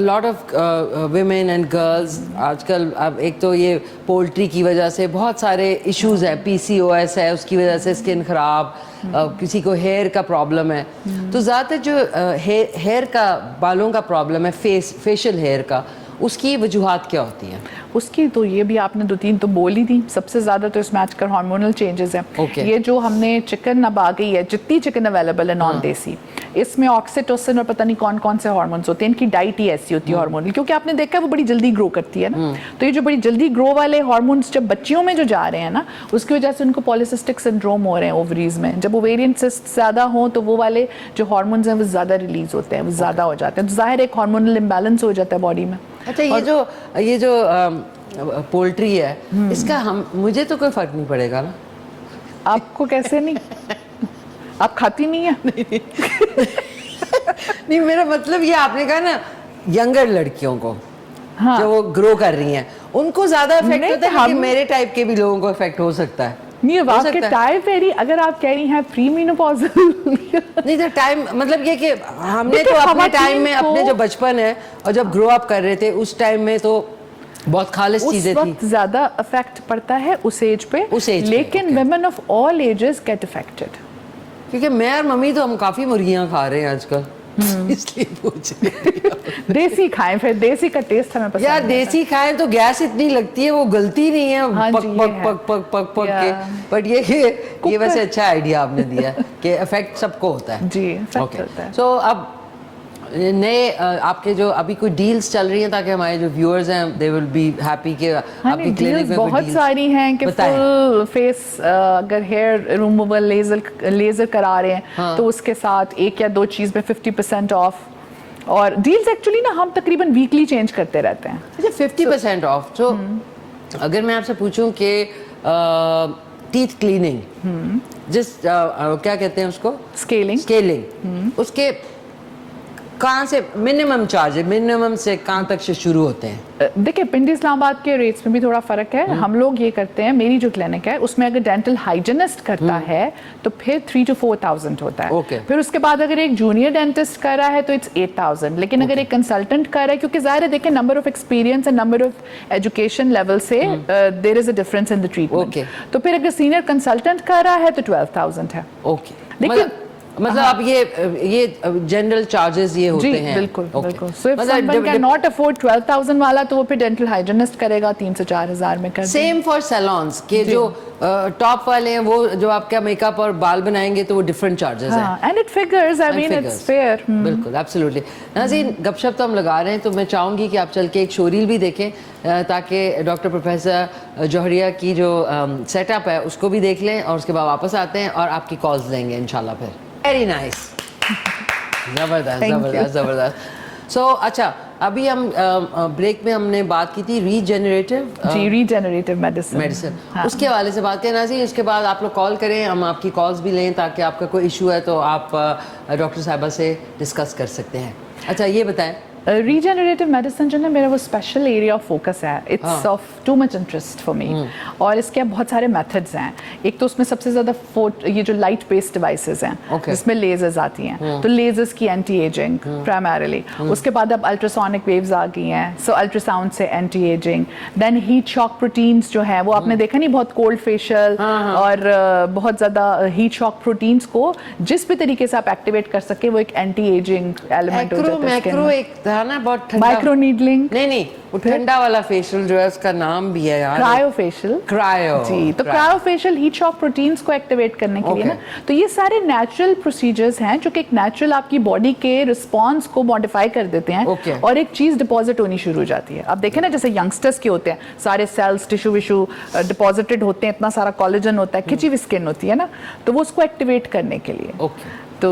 lot of women and girls आजकल, अब एक तो ये पोल्ट्री की वजह से बहुत सारे इश्यूज है, PCOS है, उसकी वजह से स्किन खराब, किसी को हेयर का प्रॉब्लम है, तो ज़्यादातर जो हेयर का, बालों का प्रॉब्लम है, फेशियल हेयर का, उसकी वजूहात क्या होती हैं? उसकी तो ये भी आपने 2-3 तो बोल ही दी। सबसे ज़्यादा तो इसमें आजकल हार्मोनल चेंजेस हैं। ये जो हमने चिकन अब आ गई है, जितनी चिकन अवेलेबल है नॉन देसी, इसमें ऑक्सीटोसिन और पता नहीं कौन कौन से हार्मोन्स होते हैं। इनकी डाइट ही ऐसी होती है हार्मोनल, क्योंकि आपने देखा है वो बड़ी जल्दी ग्रो करती है ना। तो ये जो बड़ी जल्दी ग्रो वाले हार्मोन्स जब बच्चियों में जो जा रहे हैं ना, उसकी वजह से उनको पॉलिसिस्टिक सिंड्रोम हो रहे हैं ओवरीज में। जब ओवेरियन सिस्ट ज़्यादा हो तो वो वाले जो हार्मोन्स हैं वो ज़्यादा रिलीज होते हैं, वो ज़्यादा हो जाते हैं, तो ज़ाहिर एक हार्मोनल इम्बैलेंस हो जाता है बॉडी में। अच्छा, ये जो पोल्ट्री है, इसका मुझे तो कोई फर्क नहीं पड़ेगा ना. आपको कैसे नहीं? आप खाती नहीं है? नहीं, मेरा मतलब ये आपने कहा ना यंगर लड़कियों को, हाँ. जो वो ग्रो कर रही हैं उनको ज्यादा इफेक्ट नहीं, होता है, हम- लेकिन मेरे टाइप के भी लोगों को इफेक्ट हो सकता है. नहीं, हो आपके सकता है. टाइप वेरी, अगर आप कह रही हैं प्री मेनोपॉजल नहीं तो टाइम मतलब ये कि हमने देखिए, तो अपने खवातीन टाइम में को- अपने जो बचपन है और जब ग्रो अप कर रहे थे उस टाइम में तो बहुत खालिश उस चीजें थी. वक्त ज्यादा इफेक्ट पड़ता है उस एज पे, उस age पे, लेकिन okay. women of all ages get affected. क्योंकि मैं और मम्मी तो हम काफी मुर्गियां खा रहे हैं आजकल, इसलिए पूछ रही थी. देसी खाएं, फिर देसी का टेस्ट हमें पसंद यार है. देसी खाएं तो गैस इतनी लगती है, वो गलती नहीं है हाँ पक जी, ये पक है. पक पक पक पक के. Yeah. बट ये वैसे अच्छा आइडिया आपने दिया कि इफेक्ट सबको होता है. जी, इफेक्ट होता है. सो अब नए आपके जो अभी कोई डील्स चल रही हैं ताकि हमारे जो व्यूअर्स हैं दे विल बी हैप्पी कि हाँ, आपकी क्लिनिक डील्स में कोई बहुत deals- सारी हैं कि बताएं. फुल फेस अगर हेयर रिमूवल लेजर करा रहे हैं हाँ. तो उसके साथ एक या दो चीज में 50% ऑफ. और डील्स एक्चुअली ना हम तकरीबन वीकली चेंज करते रहते हैं. अच्छा 50% ऑफ. तो अगर मैं आपसे पूछूं कि टीथ क्लीनिंग जिस क्या कहते हैं उसको, स्केलिंग, उसके कहाँ से मिनिमम चार्ज है, मिनिमम से कहाँ तक से शुरू होते हैं? देखिए पिंडी इस्लामाबाद के रेट्स में भी थोड़ा फर्क है. हम लोग ये करते हैं, मेरी जो क्लिनिक है उसमें अगर डेंटल हाइजीनिस्ट करता है तो फिर 3 to 4,000 होता है. Okay. फिर उसके बाद अगर एक जूनियर डेंटिस्ट कर रहा है तो इट्स 8,000. लेकिन अगर एक कंसल्टेंट कर रहा है, क्योंकि जाहिर है देखिए number of experience and number of education level से there is a difference in the treatment. Okay. तो फिर अगर सीनियर कंसल्टेंट कर रहा है तो 12,000 है. ओके. लेकिन मतलब आप ये जनरल चार्जेस ये होते जी हैं. बिल्कुल Okay. बिल्कुल. So if someone can not afford 12,000 वाला तो वो फिर डेंटल हाइजीनिस्ट करेगा 3 से 4,000 में कर. सेम फॉर सैलॉन्स के जो टॉप वाले हैं वो जो आपका मेकअप और बाल बनाएंगे तो वो डिफरेंट चार्जेस हैं. हाँ, and it figures, I mean it's fair. बिल्कुल, एब्सोल्युटली. नाज़रीन, गपशप तो हम लगा रहे हैं तो मैं चाहूँगी कि आप चल के एक शोरील भी देखें ताकि डॉक्टर प्रोफेसर जौहरिया की जो सेटअप है उसको भी देख लें और उसके बाद वापस आते हैं और आपकी कॉल्स लेंगे इंशाल्लाह. फिर वेरी नाइस, जबरदस्त. सो अच्छा, अभी हम ब्रेक में हमने बात की थी रीजेनरेटिव मेडिसिन. उसके हवाले से बात करें नाज़रीन. उसके बाद आप लोग कॉल करें, हम आपकी कॉल्स भी लें ताकि आपका कोई इशू है तो आप डॉक्टर साहिबा से डिस्कस कर सकते हैं. अच्छा ये बताएं, रीजेनरेटिव मेडिसिन जो है मेरा वो स्पेशल एरिया ऑफ फोकस है. It's of too much interest for me. और इसके बहुत सारे मेथड्स हैं. एक तो उसमें सबसे ज़्यादा ये जो लाइट बेस्ड डिवाइसेस हैं जिसमें लेजर्स आती हैं, तो लेजर्स की एंटी एजिंग प्राइमरली. उसके बाद अब अल्ट्रासोनिक वेव्स आ गई हैं, सो अल्ट्रासाउंड से anti ageing. Then heat shock proteins जो है वो आपने देखा नहीं, बहुत कोल्ड फेशियल और बहुत ज़्यादा हीट शॉक प्रोटीन्स को जिस भी तरीके से आप एक्टिवेट कर सके वो एक एंटी एजिंग एलिमेंट हो जाता है. मैक्रो एक था ना बहुत ठंडा, माइक्रो नीडलिंग. नहीं वो ठंडा वाला फेशियल जो है उसका नाम भी है यार, क्रायो फेशियल. क्रायो. जी, तो cryo facial heat shock proteins को एक्टिवेट करने के लिए ना, तो ये सारे नेचुरल प्रोसीजर्स हैं जो कि एक नेचुरल आपकी बॉडी के रिस्पांस को मॉडिफाई कर देते हैं और एक चीज डिपॉजिट होनी शुरू हो जाती है. अब देखें ना, जैसे यंगस्टर्स के होते हैं सारे सेल्स टिश्यू विशू डिपॉजिटेड होते हैं, इतना सारा कोलेजन होता है, खिंची हुई स्किन होती है ना, तो वो उसको एक्टिवेट करने के लिए तो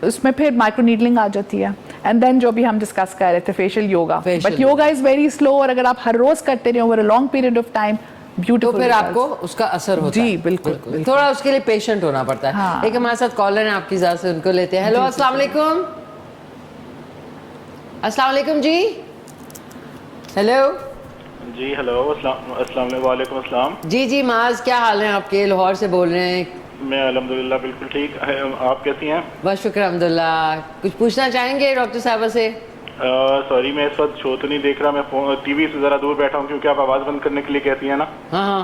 उसमें फिर माइक्रो नीडलिंग आ जाती है. एंड देन जो भी हम डिस्कस कर रहे थे facial yoga, but yoga is very slow और अगर आप हर रोज करते रहे over a long period of time तो फिर आपको उसका असर होता है. जी बिल्कुल. थोड़ा उसके लिए पेशेंट होना पड़ता है. हाँ. एक हमारे साथ कॉलर है आपकी इजाजत से उनको लेते हैं. हेलो, अस्सलाम वालेकुम. अस्सलाम वालेकुम जी. हेलो जी. हेलो, अस्सलाम वालेकुम. अस्सलाम जी माज, क्या हाल है आपके? लाहौर से बोल रहे हैं. मैं अल्हम्दुलिल्लाह बिल्कुल ठीक. आप कैसी हैं? बस शुक्र अल्हम्दुलिल्लाह. कुछ पूछना चाहेंगे डॉक्टर साहबा से? सॉरी, मैं इस वक्त शो तो नहीं देख रहा, मैं टीवी से ज़रा दूर बैठा हूँ क्योंकि आप आवाज़ बंद करने के लिए कहती हैं ना. हाँ,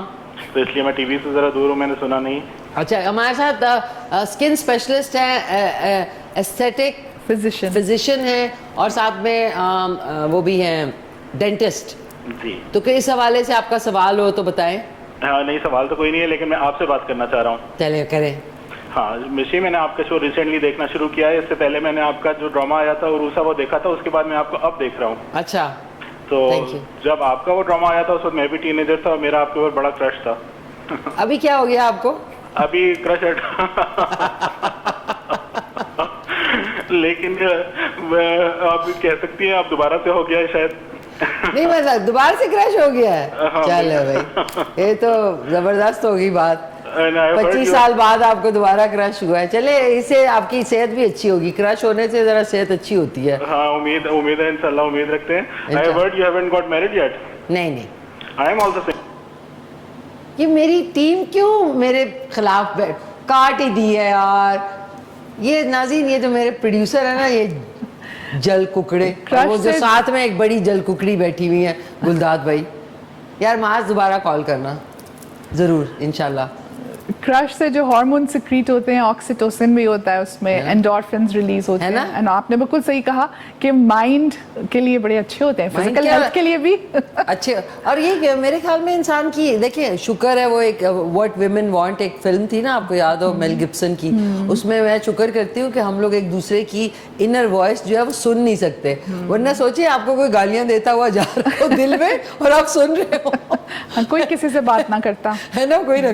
तो इसलिए मैं टीवी से ज़रा दूर हूँ, मैंने सुना नहीं. अच्छा, हमारे साथ स्किन स्पेशलिस्ट हैं, एस्थेटिक फिजिशियन हैं और साथ में वो भी हैं डेंटिस्ट. जी. तो किस हवाले से आपका सवाल हो तो बताएं. हाँ, नहीं सवाल तो कोई नहीं है, लेकिन मैं आपसे बात करना चाह रहा हूँ. चलिए करें. हाँ मिशी, मैंने आपका शो रिसेंटली देखना शुरू किया है. इससे पहले मैंने आपका जो ड्रामा आया था उरूसा वो देखा था, उसके बाद मैं आपको अब देख रहा हूँ. अच्छा. तो जब आपका वो ड्रामा आया था उस वक्त मैं भी टीनेजर था और मेरा आपके ऊपर बड़ा क्रश था. अभी क्या हो गया आपको? अभी क्रश लेकिन आप कह सकती हैं आप दोबारा से हो गया है शायद. नहीं मतलब दोबारा से क्रश हो गया है, चलो भाई ये तो जबरदस्त होगी बात। 25 साल बाद आपको दोबारा क्रश हुआ है, चले इससे आपकी सेहत भी अच्छी होगी, क्रश होने से जरा सेहत अच्छी होती है। हाँ उम्मीद है इंशाल्लाह, उम्मीद रखते हैं। I have heard you haven't got married yet. नहीं I am also saying. ये मेरी टीम क्यों मेरे खिलाफ काट ही दी है यार। ये नाज़रीन, ये जो मेरे प्रोड्यूसर है ना, ये जल कुकड़े, वो जो साथ में एक बड़ी जल कुकड़ी बैठी हुई है गुलदाद भाई, यार माज दोबारा कॉल करना जरूर इंशाल्लाह। क्रश से जो हार्मोन सिक्रीट होते हैं, ऑक्सीटोसिन भी होता है उसमें, एंडोर्फिन्स रिलीज होते हैं, एंड आपने बिल्कुल सही कहा कि माइंड के लिए बड़े अच्छे होते हैं, फिजिकल हेल्थ के लिए भी अच्छे। और ये मेरे ख्याल में इंसान की, देखिए शुक्र है, वो एक व्हाट विमेन वांट एक फिल्म थी ना, आपको याद हो, मेल गिब्सन की, उसमें मैं शुक्र करती हूँ कि हम लोग एक दूसरे की इनर वॉइस जो है वो सुन नहीं सकते, वरना सोचिए आपको कोई गालियां देता हुआ जा रहा हो दिल में और आप सुन रहे हो। कोई किसी से बात ना करता है ना, कोई ना।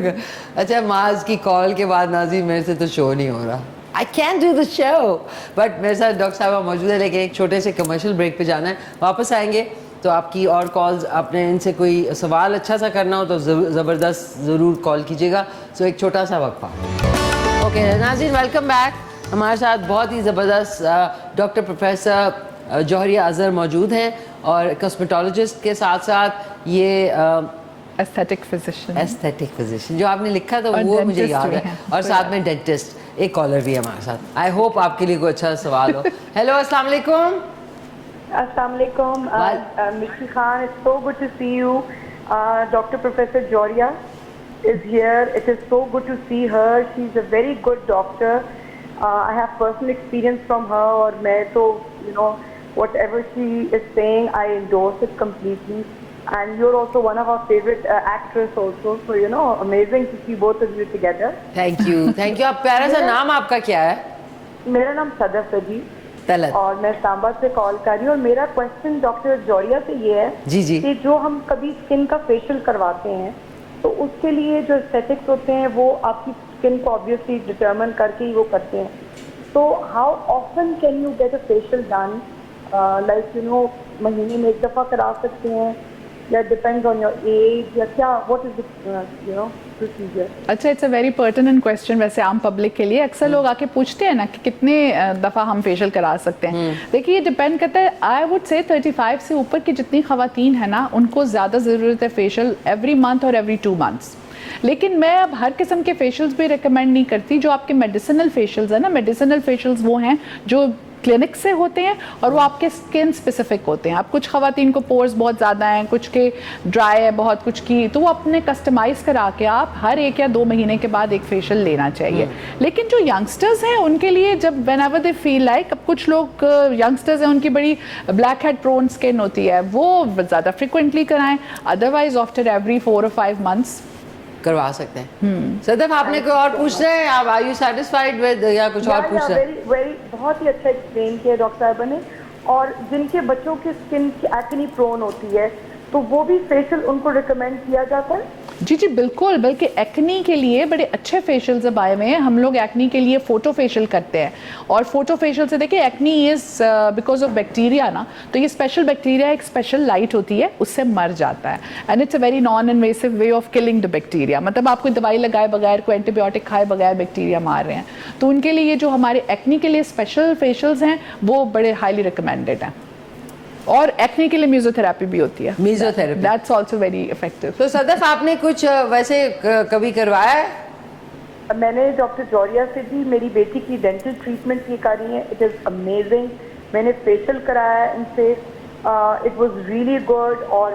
अच्छा, माज की कॉल के बाद नाज़रीन मेरे से तो शो नहीं हो रहा, I can do the show, but मेरे साथ डॉक्टर साहब मौजूद है, लेकिन एक छोटे से कमर्शियल ब्रेक पे जाना है, वापस आएंगे तो आपकी और कॉल्स, आपने इनसे कोई सवाल अच्छा सा करना हो तो ज़बरदस्त ज़रूर कॉल कीजिएगा। सो एक छोटा सा वक्फा। ओके नाज़रीन, वेलकम बैक। हमारे साथ बहुत ही ज़बरदस्त डॉक्टर प्रोफेसर जौहरिया अज़हर मौजूद हैं, और कॉस्मेटोलॉजिस्ट के साथ साथ ये एस्थेटिक फिजिशियन जो आपने लिखा था वो मुझे याद है, और साथ में डेंटिस्ट। एक कॉलर भी है हमारे साथ, आई होप आपके लिए कोई अच्छा सवाल हो। हेलो, अस्सलाम वालेकुम। Assalamu alaikum. Mr. Khan, it's so good to see you. Dr. Professor Joria is here. It is so good to see her. She's a very good doctor. I have personal experience from her, और मैं तो whatever she is saying, I endorse it completely. And you're also one of our favorite actress also. So amazing to see both of you together. Thank you, thank you. आप प्यारा सा नाम आपका क्या है? मेरा नाम सदफ है जी, और मैं सांबा से कॉल कर रही हूँ। और मेरा क्वेश्चन डॉक्टर जौरिया से ये है जी कि जो हम कभी स्किन का फेशियल करवाते हैं तो उसके लिए जो एस्थेटिक्स होते हैं वो आपकी स्किन को ऑब्वियसली डिटरमिन करके ही वो करते हैं। तो how often can you get a facial done, like महीने में एक दफ़ा करा सकते हैं, या डिपेंड्स ऑन योर एज, या क्या, व्हाट इज द प्रोसीजर? अच्छा, it's a very pertinent question वैसे आम पब्लिक के लिए। अक्सर लोग आके पूछते हैं ना कि कितने दफ़ा हम फेशियल करा सकते हैं। देखिए ये डिपेंड करता है, आई वुड से 35 से ऊपर की जितनी ख़वातीन है ना, उनको ज़्यादा ज़रूरत है फेशियल एवरी मंथ और एवरी 2 मंथ्स। लेकिन मैं अब हर किस्म के फेशियल्स भी रिकमेंड नहीं करती। जो आपके मेडिसिनल फेशियल्स है ना, मेडिसिनल फेशियल्स वो हैं जो क्लिनिक से होते हैं और वो आपके स्किन स्पेसिफिक होते हैं। अब कुछ ख़वातीन को पोर्स बहुत ज़्यादा हैं, कुछ के ड्राई है बहुत, कुछ की, तो वो अपने कस्टमाइज़ करा के आप हर 1 या 2 महीने के बाद एक फेशियल लेना चाहिए। लेकिन जो यंगस्टर्स हैं उनके लिए जब when ever they feel like, अब कुछ लोग यंगस्टर्स हैं उनकी बड़ी ब्लैक हेड प्रोन स्किन होती है, वो ज़्यादा फ्रिक्वेंटली कराएं, otherwise after every 4 or 5 months करवा सकते हैं। सदफ, आपने कोई और पूछना है? आप आर यू सेटिस्फाइड विद, या कुछ और पूछना है? वेरी बहुत ही अच्छा एक्सप्लेन किया डॉक्टर साहब ने। और जिनके बच्चों की स्किन एक्ने प्रोन होती है तो वो भी फेशियल उनको रिकमेंड किया जाता है? जी जी बिल्कुल, बल्कि एक्नी के लिए बड़े अच्छे फेशियल्स अब आए हुए हैं। हम लोग एक्नी के लिए फोटो फेशियल करते हैं, और फोटो फेशियल से देखिए acne is because of bacteria ना, तो ये स्पेशल बैक्टीरिया एक स्पेशल लाइट होती है, उससे मर जाता है, and it's a very non invasive way of killing the bacteria. मतलब आप कोई दवाई लगाए बगैर, कोई एंटीबायोटिक खाए बगैर बैक्टीरिया मार रहे हैं। तो उनके लिए जो हमारे एक्नी के लिए स्पेशल फेशियल्स हैं वो बड़े हाईली रिकमेंडेड हैं। और एक्ने के लिए मेसोथेरेपी भी होती है, mesotherapy, that's also very effective. तो सदफ, आपने कुछ वैसे कभी करवाया है? मैंने डॉक्टर जौरिया से भी मेरी बेटी की डेंटल ट्रीटमेंट ये करी है, इट इज़ अमेजिंग। मैंने फेशियल कराया इनसे, इट वाज रियली गुड। और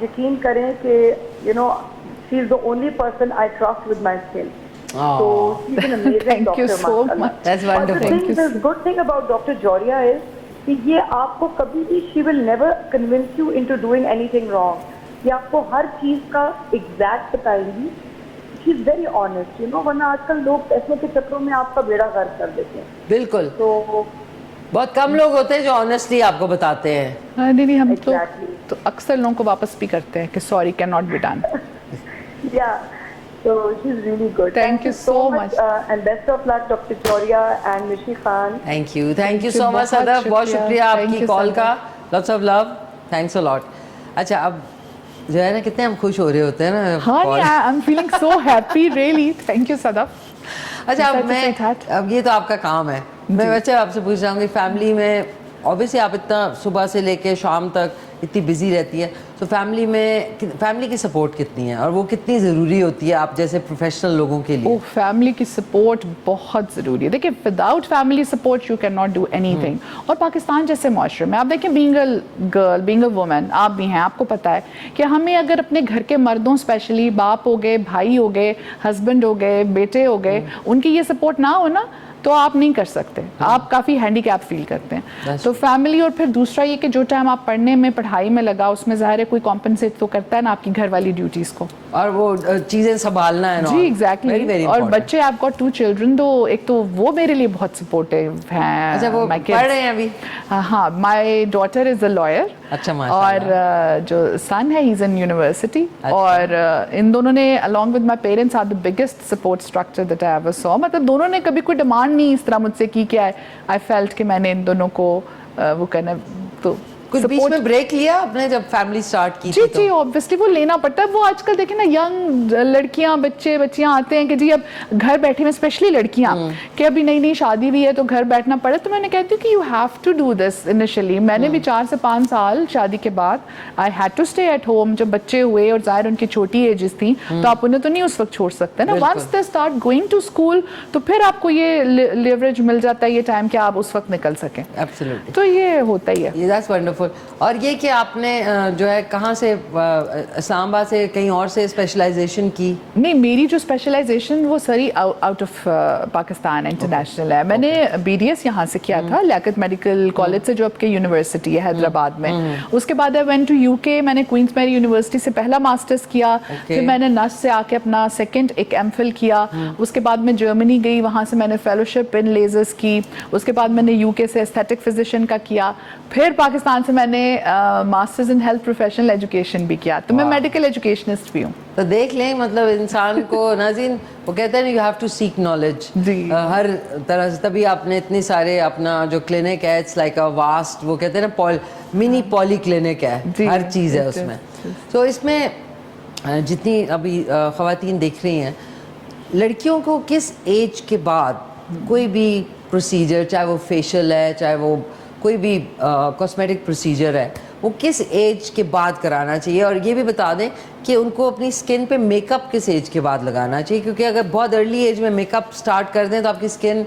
यकीन करें कि she is the only person I trust with my skin. So she's an amazing Thank doctor. you so much. That's wonderful. The good thing about Dr. Joria is कि ये आपको कभी भी she will never convince you into doing anything wrong. ये आपको हर चीज का exact बताएंगी। She is very honest, वरना आजकल लोग पैसों के चक्रों में आपका बेड़ा गर्क कर देते हैं। बिल्कुल, तो बहुत कम लोग होते हैं जो ऑनेस्टली आपको बताते हैं। नहीं हम exactly. तो अक्सर लोगों को वापस भी करते हैं कि sorry can not be done. Yeah. So she's really good. Thank you so much. And best of luck, Dr. Joria and Mishi Khan. Thank you so much Sadaf, बहुत शुक्रिया आपकी कॉल का। Lots of love. thanks a lot. अच्छा, अब जो है ना कितने हम खुश हो रहे होते हैं ना. हाँ नहीं, I'm feeling so happy really. Thank you Sadaf. अच्छा, अब ये तो आपका काम है. मैं वैसे आपसे पूछ रहा हूँ कि फैमिली में ऑब्वियसली आप इतना सुबह से लेके शाम तक इतनी बिजी रहती है, तो फैमिली की सपोर्ट कितनी है और वो कितनी ज़रूरी होती है आप जैसे प्रोफेशनल लोगों के लिए? फैमिली की सपोर्ट बहुत ज़रूरी है. देखिए, without family support you can not do anything. और पाकिस्तान जैसे माशरे में आप देखें, being a girl, being a woman, आप भी हैं, आपको पता है कि हमें अगर अपने घर के मर्दों, स्पेशली बाप हो गए, भाई हो गए, हस्बैंड हो गए, बेटे हो गए, उनकी ये सपोर्ट ना हो ना, तो आप नहीं कर सकते. आप काफ़ी हैंडीकैप फील करते हैं. तो फैमिली, और फिर दूसरा ये कि जो टाइम आप पढ़ने में, पढ़ाई में लगा, उसमें ज़ाहिर है कोई कॉम्पनसेट तो करता है ना आपकी घर वाली ड्यूटीज़ को, और वो चीज़ें संभालना है ना. जी एग्जैक्टली. और बच्चे, आई हैव गॉट 2 चिल्ड्रन, तो एक तो वो मेरे लिए बहुत सपोर्टिव हैं. अच्छा, वो पढ़ रहे हैं अभी? हाँ, my daughter is a lawyer. अच्छा, और जो सन है, ही इज़ इन यूनिवर्सिटी. और इन दोनों ने along with my parents are the biggest support structure that I ever saw. मतलब दोनों ने कभी कोई डिमांड नहीं इस तरह मुझसे की कि आई फेल्ट कि मैंने इन दोनों को वो करना. तो कुछ बीच में ब्रेक लिया आपने जब फैमिली स्टार्ट की? जी जी, ऑब्वियसली वो लेना पड़ता है. वो आजकल देखें ना, यंग लड़कियां, बच्चियां आते हैं कि जी अब घर बैठे में, स्पेशली लड़कियां, कि अभी नई नई शादी भी है तो घर बैठना पड़े. तो मैंने कहती हूँ कि you have to do this initially. मैंने भी 4 से 5 साल शादी के बाद I had to stay at home. जब बच्चे हुए और ज़ाहिर उनकी छोटी एजेस थी, तो आप उन्हें तो नहीं उस वक्त छोड़ सकते ना. Once they start going to school, तो फिर आपको ये लेवरेज मिल जाता है, ये टाइम कि आप उस वक्त निकल सकें. एब्सोल्युटली. तो ये होता ही है. That's wonderful. और ये कि आपने जो है कहाँ से, इस्लामाबाद से कहीं और से स्पेशलाइजेशन की? नहीं, मेरी जो स्पेशलाइजेशन वो सारी आउट ऑफ पाकिस्तान इंटरनेशनल है. मैंने BDS यहाँ से किया था, लियाकत मेडिकल कॉलेज से, जो आपके यूनिवर्सिटी है हैदराबाद में. उसके बाद आई वेंट टू UK. मैंने क्वींस मैरी यूनिवर्सिटी से पहला मास्टर्स किया. फिर मैंने नस से आके अपना सेकंड एक MPhil किया. उसके बाद मैं जर्मनी गई, वहाँ से मैंने फेलोशिप इन लेजर्स की. उसके बाद मैंने UK से एस्थेटिक फिजिशियन का किया. फिर पाकिस्तान से मैंने masters in health professional education भी किया. तो मैं मेडिकल एजुकेशनिस्ट भी हूँ. तो देख लें, मतलब इंसान को नाज़रीन, वो कहते हैं you have to seek knowledge हर तरह से. तभी आपने इतने सारे, अपना जो क्लिनिक है, इट्स लाइक अ वास्ट, वो कहते हैं ना, मिनी पॉली क्लिनिक है, हर चीज़ है उसमें. तो इसमें जितनी अभी ख़वातीन देख रही हैं, लड़कियों को किस एज के बाद कोई भी प्रोसीजर, चाहे वो फेशियल है, चाहे वो कोई भी कॉस्मेटिक प्रोसीजर है, वो किस एज के बाद कराना चाहिए? और ये भी बता दें कि उनको अपनी स्किन पे मेकअप किस एज के बाद लगाना चाहिए, क्योंकि अगर बहुत अर्ली एज में मेकअप स्टार्ट कर दें तो आपकी skin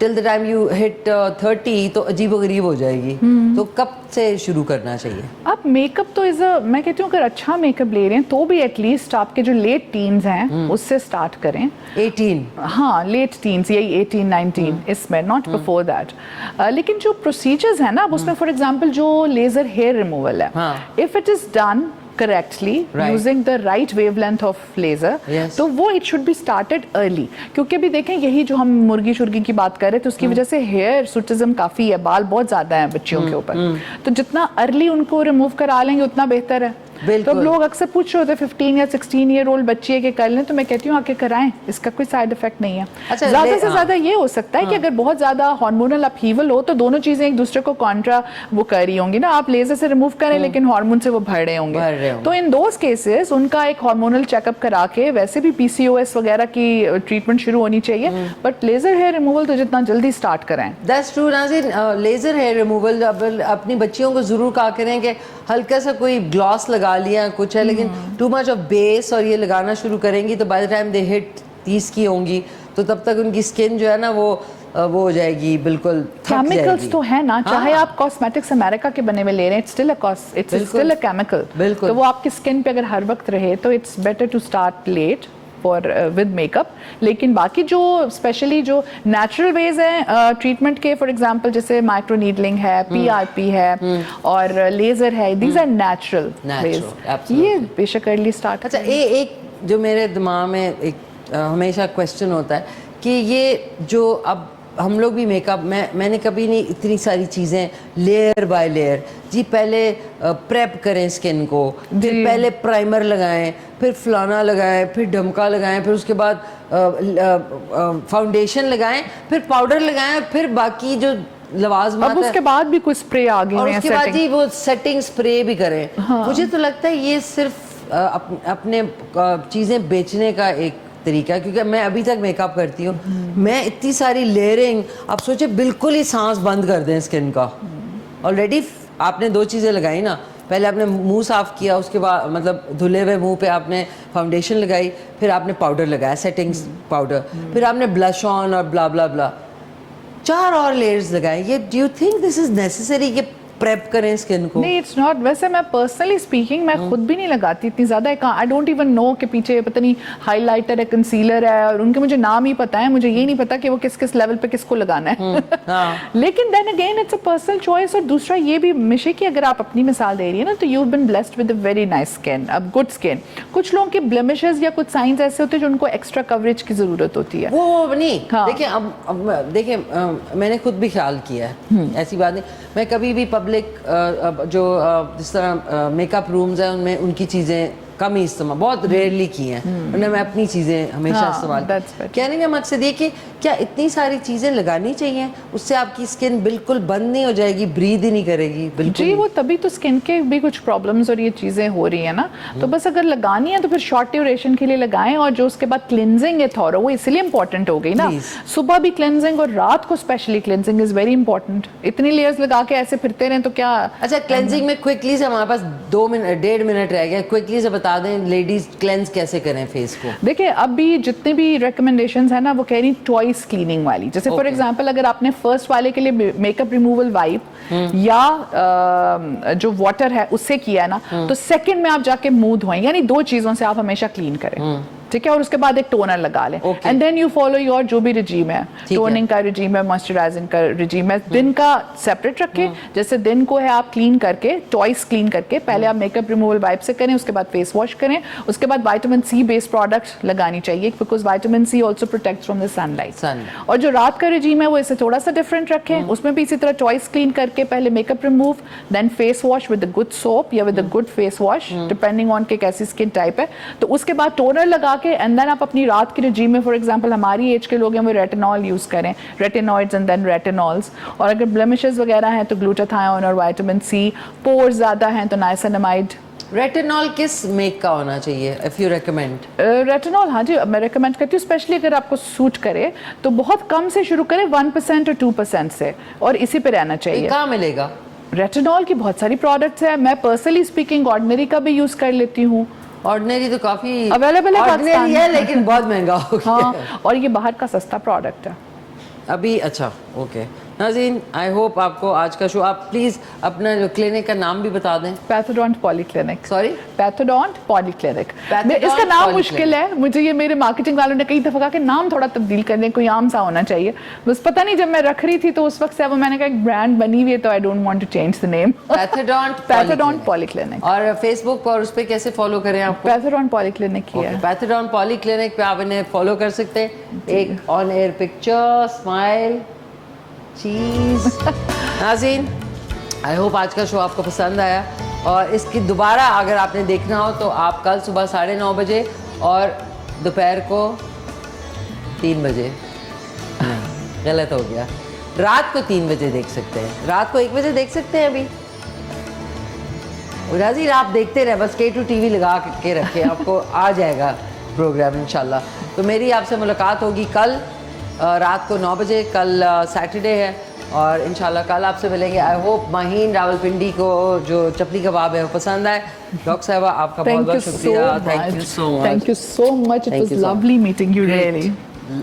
till the time you hit 30 तो अजीबोगरीब हो जाएगी. तो कब से शुरू करना चाहिए? अब मेकअप तो मैं कहती हूँ अगर अच्छा मेकअप ले रहे हैं तो भी एटलीस्ट आपके जो लेट टीन्स हैं उससे स्टार्ट करें. 18? हाँ, लेट टीन्स, यही 18-19 इसमें, नॉट बिफोर दैट. लेकिन जो प्रोसीजर्स हैं ना, उसमें फॉर एग्जांपल जो लेजर हेयर रिमूवल है, if it is done correctly using the right wavelength of laser, तो वो it should be started early. क्योंकि अभी देखें, यही जो हम मुर्गी शुर्गी की बात कर रहे थे, उसकी वजह से हेयर सुटिज्म काफ़ी है, बाल बहुत ज़्यादा हैं बच्चियों के ऊपर. तो जितना अर्ली उनको रिमूव करा लेंगे उतना बेहतर है. तो अब लोग अक्सर पूछ रहे होते 15 या 16 ईयर ओल्ड बच्ची है कि कर लें, तो मैं कहती हूँ आके कराएं, इसका कोई साइड इफेक्ट नहीं है. अच्छा, ज़्यादा से ज़्यादा ये हो सकता है कि अगर बहुत ज़्यादा हार्मोनल अपहीवल हो, तो दोनों चीज़ें एक दूसरे को कॉन्ट्रा वो कर रही होंगी ना. आप लेजर से रिमूव करें लेकिन हार्मोन से वो भर रहे होंगे. तो इन दोज केसेस उनका एक हार्मोनल चेकअप करा के, वैसे भी PCOS वगैरह की ट्रीटमेंट शुरू होनी चाहिए, बट लेजर हेयर रिमूवल तो जितना जल्दी स्टार्ट कराएं. दैट्स ट्रू नाज़रीन. लेजर हेयर रिमूवल अपनी बच्चियों को ज़रूर कहा करें कि हल्का सा कोई ग्लॉस लगा लिया कुछ है, लेकिन टू मच ऑफ बेस और ये लगाना शुरू करेंगी तो by the time they hit 30 की होंगी, तो तब तक उनकी स्किन जो है ना वो हो जाएगी, बिल्कुल केमिकल्स तो है ना. चाहे आप कॉस्मेटिक्स अमेरिका के बने हुए ले रहे हैं, इट्स स्टिल अ केमिकल. तो वो आपकी स्किन पे अगर हर वक्त रहे तो it's better to start late for with makeup. लेकिन बाकी जो स्पेशली जो नेचुरल वेज हैं ट्रीटमेंट के, फॉर एग्जांपल जैसे माइक्रो नीडलिंग है, PRP है और लेजर है, दीज आर नेचुरल वेज. ये बेशक अर्ली स्टार्ट. अच्छा, एक जो मेरे दिमाग में एक हमेशा क्वेश्चन होता है कि ये जो अब हम लोग भी मेकअप, मैंने कभी नहीं इतनी सारी चीज़ें लेयर बाय लेयर. जी पहले प्रेप करें स्किन को, फिर पहले प्राइमर लगाएं, फिर फलाना लगाएं, फिर ढमका लगाएं, फिर उसके बाद फाउंडेशन लगाएं, फिर पाउडर लगाएं, फिर बाकी जो लवाजमात अब उसके बाद भी कोई स्प्रे आ गई और है उसके बाद setting। जी वो सेटिंग स्प्रे भी करें। मुझे तो लगता है ये सिर्फ अपने चीज़ें बेचने का एक तरीका है, क्योंकि मैं अभी तक मेकअप करती हूँ, मैं इतनी सारी लेयरिंग, आप सोचे बिल्कुल ही सांस बंद कर दें स्किन का। ऑलरेडी आपने 2 चीज़ें लगाई ना, पहले आपने मुंह साफ़ किया, उसके बाद मतलब धुले हुए मुंह पे आपने फाउंडेशन लगाई, फिर आपने पाउडर लगाया, सेटिंग पाउडर, फिर आपने ब्लश ऑन और ब्ला ब्ला ब्ला, 4 और लेयर्स लगाए। ये do you think this is necessary कि प्रेप करें स्किन को? नहीं, इट्स नॉट। वैसे मैं पर्सनली स्पीकिंग मैं खुद भी नहीं लगाती इतनी ज़्यादा। आई डोंट इवन नो कि पीछे पता नहीं हाइलाइटर है, कंसीलर है, और उनके मुझे नाम ही पता है, मुझे ये नहीं पता कि वो किस किस लेवल पे किसको लगाना है। लेकिन then again it's a personal choice. और दूसरा ये भी मिशे की अगर आप अपनी मिसाल दे रही है ना, तो you been blessed with a very nice skin, अब गुड स्किन। कुछ लोगों के ब्लेमिशेस या कुछ साइंस ऐसे होते हैं जो उनको एक्स्ट्रा कवरेज की ज़रूरत होती है। वो नहीं, हाँ। देखिए अब देखिए मैंने खुद भी ख्याल किया है, ऐसी बात नहीं, मैं कभी भी पब्लिक जो जिस तरह मेकअप रूम्स हैं उनमें उनकी चीज़ें कम ही इस्तेमाल, बहुत रेयरली की हैं, वरना मैं अपनी चीज़ें हमेशा इस्तेमाल। कहने का मकसद ये कि क्या इतनी सारी चीज़ें लगानी चाहिए, उससे आपकी स्किन बिल्कुल बंद नहीं हो जाएगी, ब्रीद ही नहीं करेगी बिल्कुल? जी, वो तभी तो स्किन के भी कुछ प्रॉब्लम्स और ये चीज़ें हो रही है ना। तो बस अगर लगानी है तो फिर शॉर्ट ड्यूरेशन के लिए लगाएं, और जो उसके बाद क्लिनजिंग है थॉरो, वो इसलिए इंपॉर्टेंट हो गई ना। सुबह भी क्लिनजिंग और रात को specially cleansing is very important. इतनी लेयर्स लगा के ऐसे फिरते रहें तो क्या। अच्छा, क्लेंजिंग में क्विकली से हमारे पास 2 मिनट 1.5 मिनट रह गया, क्विकली से बता दें लेडीज क्लेंज कैसे करें फेस को? देखिए अब भी जितने भी रिकमेंडेशंस है ना, वो कह रही ट्वाइस क्लीनिंग वाली। जैसे फॉर एग्जांपल अगर आपने फर्स्ट वाले के लिए मेकअप रिमूवल वाइप या जो वाटर है उससे किया है ना, तो सेकंड में आप जाके मुंह धोएं, यानी 2 चीजों से आप हमेशा क्लीन करें, ठीक है। और उसके बाद एक टोनर लगा लें, and then you follow your जो भी रिजीम है, टोनिंग का रिजीम है, मॉइस्चराइजिंग का रिजीम है, दिन का सेपरेट रखें। जैसे दिन को है आप क्लीन करके, ट्वाइस क्लीन करके, पहले आप मेकअप रिमूवल वाइप से करें, उसके बाद फेस वॉश करें, उसके बाद विटामिन सी बेस्ड प्रोडक्ट्स लगानी चाहिए, because vitamin C also protect from the sunlight. और जो रात का रिजीम है वो इससे थोड़ा सा डिफरेंट रखें, उसमें भी इसी तरह ट्वाइस क्लीन करके पहले makeup remove, then face wash with good soap या with good face wash, depending on के कैसी स्किन टाइप है, तो उसके बाद टोनर लगा के, एंड देन आप अपनी रात के रिजीम में, फॉर एग्जांपल हमारी एज के लोग हैं वो रेटिनॉल यूज करें, रेटिनॉइड्स एंड देन रेटिनॉल्स, और अगर ब्लेमिशेस वगैरह हैं तो ग्लूटाथायोन और विटामिन सी, पोर्स ज्यादा हैं तो नाइसिनामाइड। रेटिनॉल किस मेक का होना चाहिए इफ यू रेकमेंड? रेटिनॉल, हाँ जी, मैं रेकमेंड करती हूँ, स्पेशली अगर आपको सूट करे तो बहुत कम से शुरू करें, 1% और 2% से, और इसी पे रहना चाहिए। कहाँ मिलेगा रेटिनॉल की? बहुत सारी प्रोडक्ट्स है, मैं पर्सनली स्पीकिंग ऑर्डिनरी का भी यूज कर लेती हूँ। ऑर्डिनरी तो काफी अवेलेबल है, ऑर्डिनरी है लेकिन बहुत महंगा हो गया। हाँ, और ये बाहर का सस्ता प्रोडक्ट है अभी। अच्छा, ओके नाज़रीन, आई होप आपको आज का शो, आप प्लीज अपना जो क्लिनिक का नाम भी बता दें। Pathodont polyclinic. Sorry, Pathodont polyclinic. Pathodont इसका नाम पॉलीक्लिनिक। मुश्किल है, मुझे ये मेरे मार्केटिंग वालों ने कई दफा कहा कि नाम थोड़ा तब्दील कर दें, कोई आम सा होना चाहिए। बस पता नहीं, जब मैं रख रही थी तो उस वक्त से वो मैंने कहा एक ब्रांड बनी हुई है, तो I don't want to change the name. Pathodont polyclinic. और फेसबुक पर उस पर कैसे फॉलो करें आपको? पैथोडोंट पॉलीक्लिनिक की है। पैथोडोंट पॉलीक्लिनिक पे आप इन्हें फॉलो कर सकते हैं। एक ऑन एयर पिक्चर, स्माइल, चीज। नाज़रीन, आई होप आज का शो आपको पसंद आया, और इसकी दोबारा अगर आपने देखना हो तो आप कल सुबह 9:30 बजे और दोपहर को 3 बजे, नहीं गलत हो गया, रात को 3 बजे देख सकते हैं, रात को 1 बजे देख सकते हैं। अभी नाज़रीन आप देखते रहे, बस K2 TV लगा के रखें, आपको आ जाएगा प्रोग्राम इंशाल्लाह। तो मेरी आपसे मुलाकात होगी कल रात को 9 बजे, कल सैटरडे है, और इंशाल्लाह कल आपसे मिलेंगे। आई होप माहीन रावलपिंडी को जो चपली कबाब है वो पसंद आए। डॉक्टर साहिबा आपका बहुत बहुत शुक्रिया, thank you so much. Thank you so much, it was lovely meeting you, really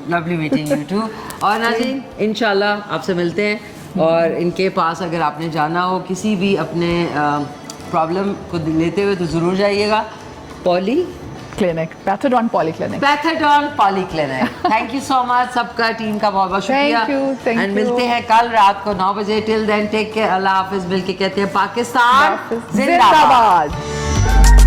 lovely meeting you too. और नाज़रीन इंशाल्लाह आपसे मिलते हैं, और इनके पास अगर आपने जाना हो किसी भी अपने प्रॉब्लम को लेते हुए तो ज़रूर जाइएगा। Poly clinic, Pathodont polyclinic, Pathodont polyclinic. Thank you so much सबका, टीम का बहुत बहुत शुक्रिया। Thank you. एंड मिलते हैं कल रात को 9 बजे। टिल देन टेक केयर, अल्लाह हाफिज। मिलके कहते हैं पाकिस्तान जिंदाबाद।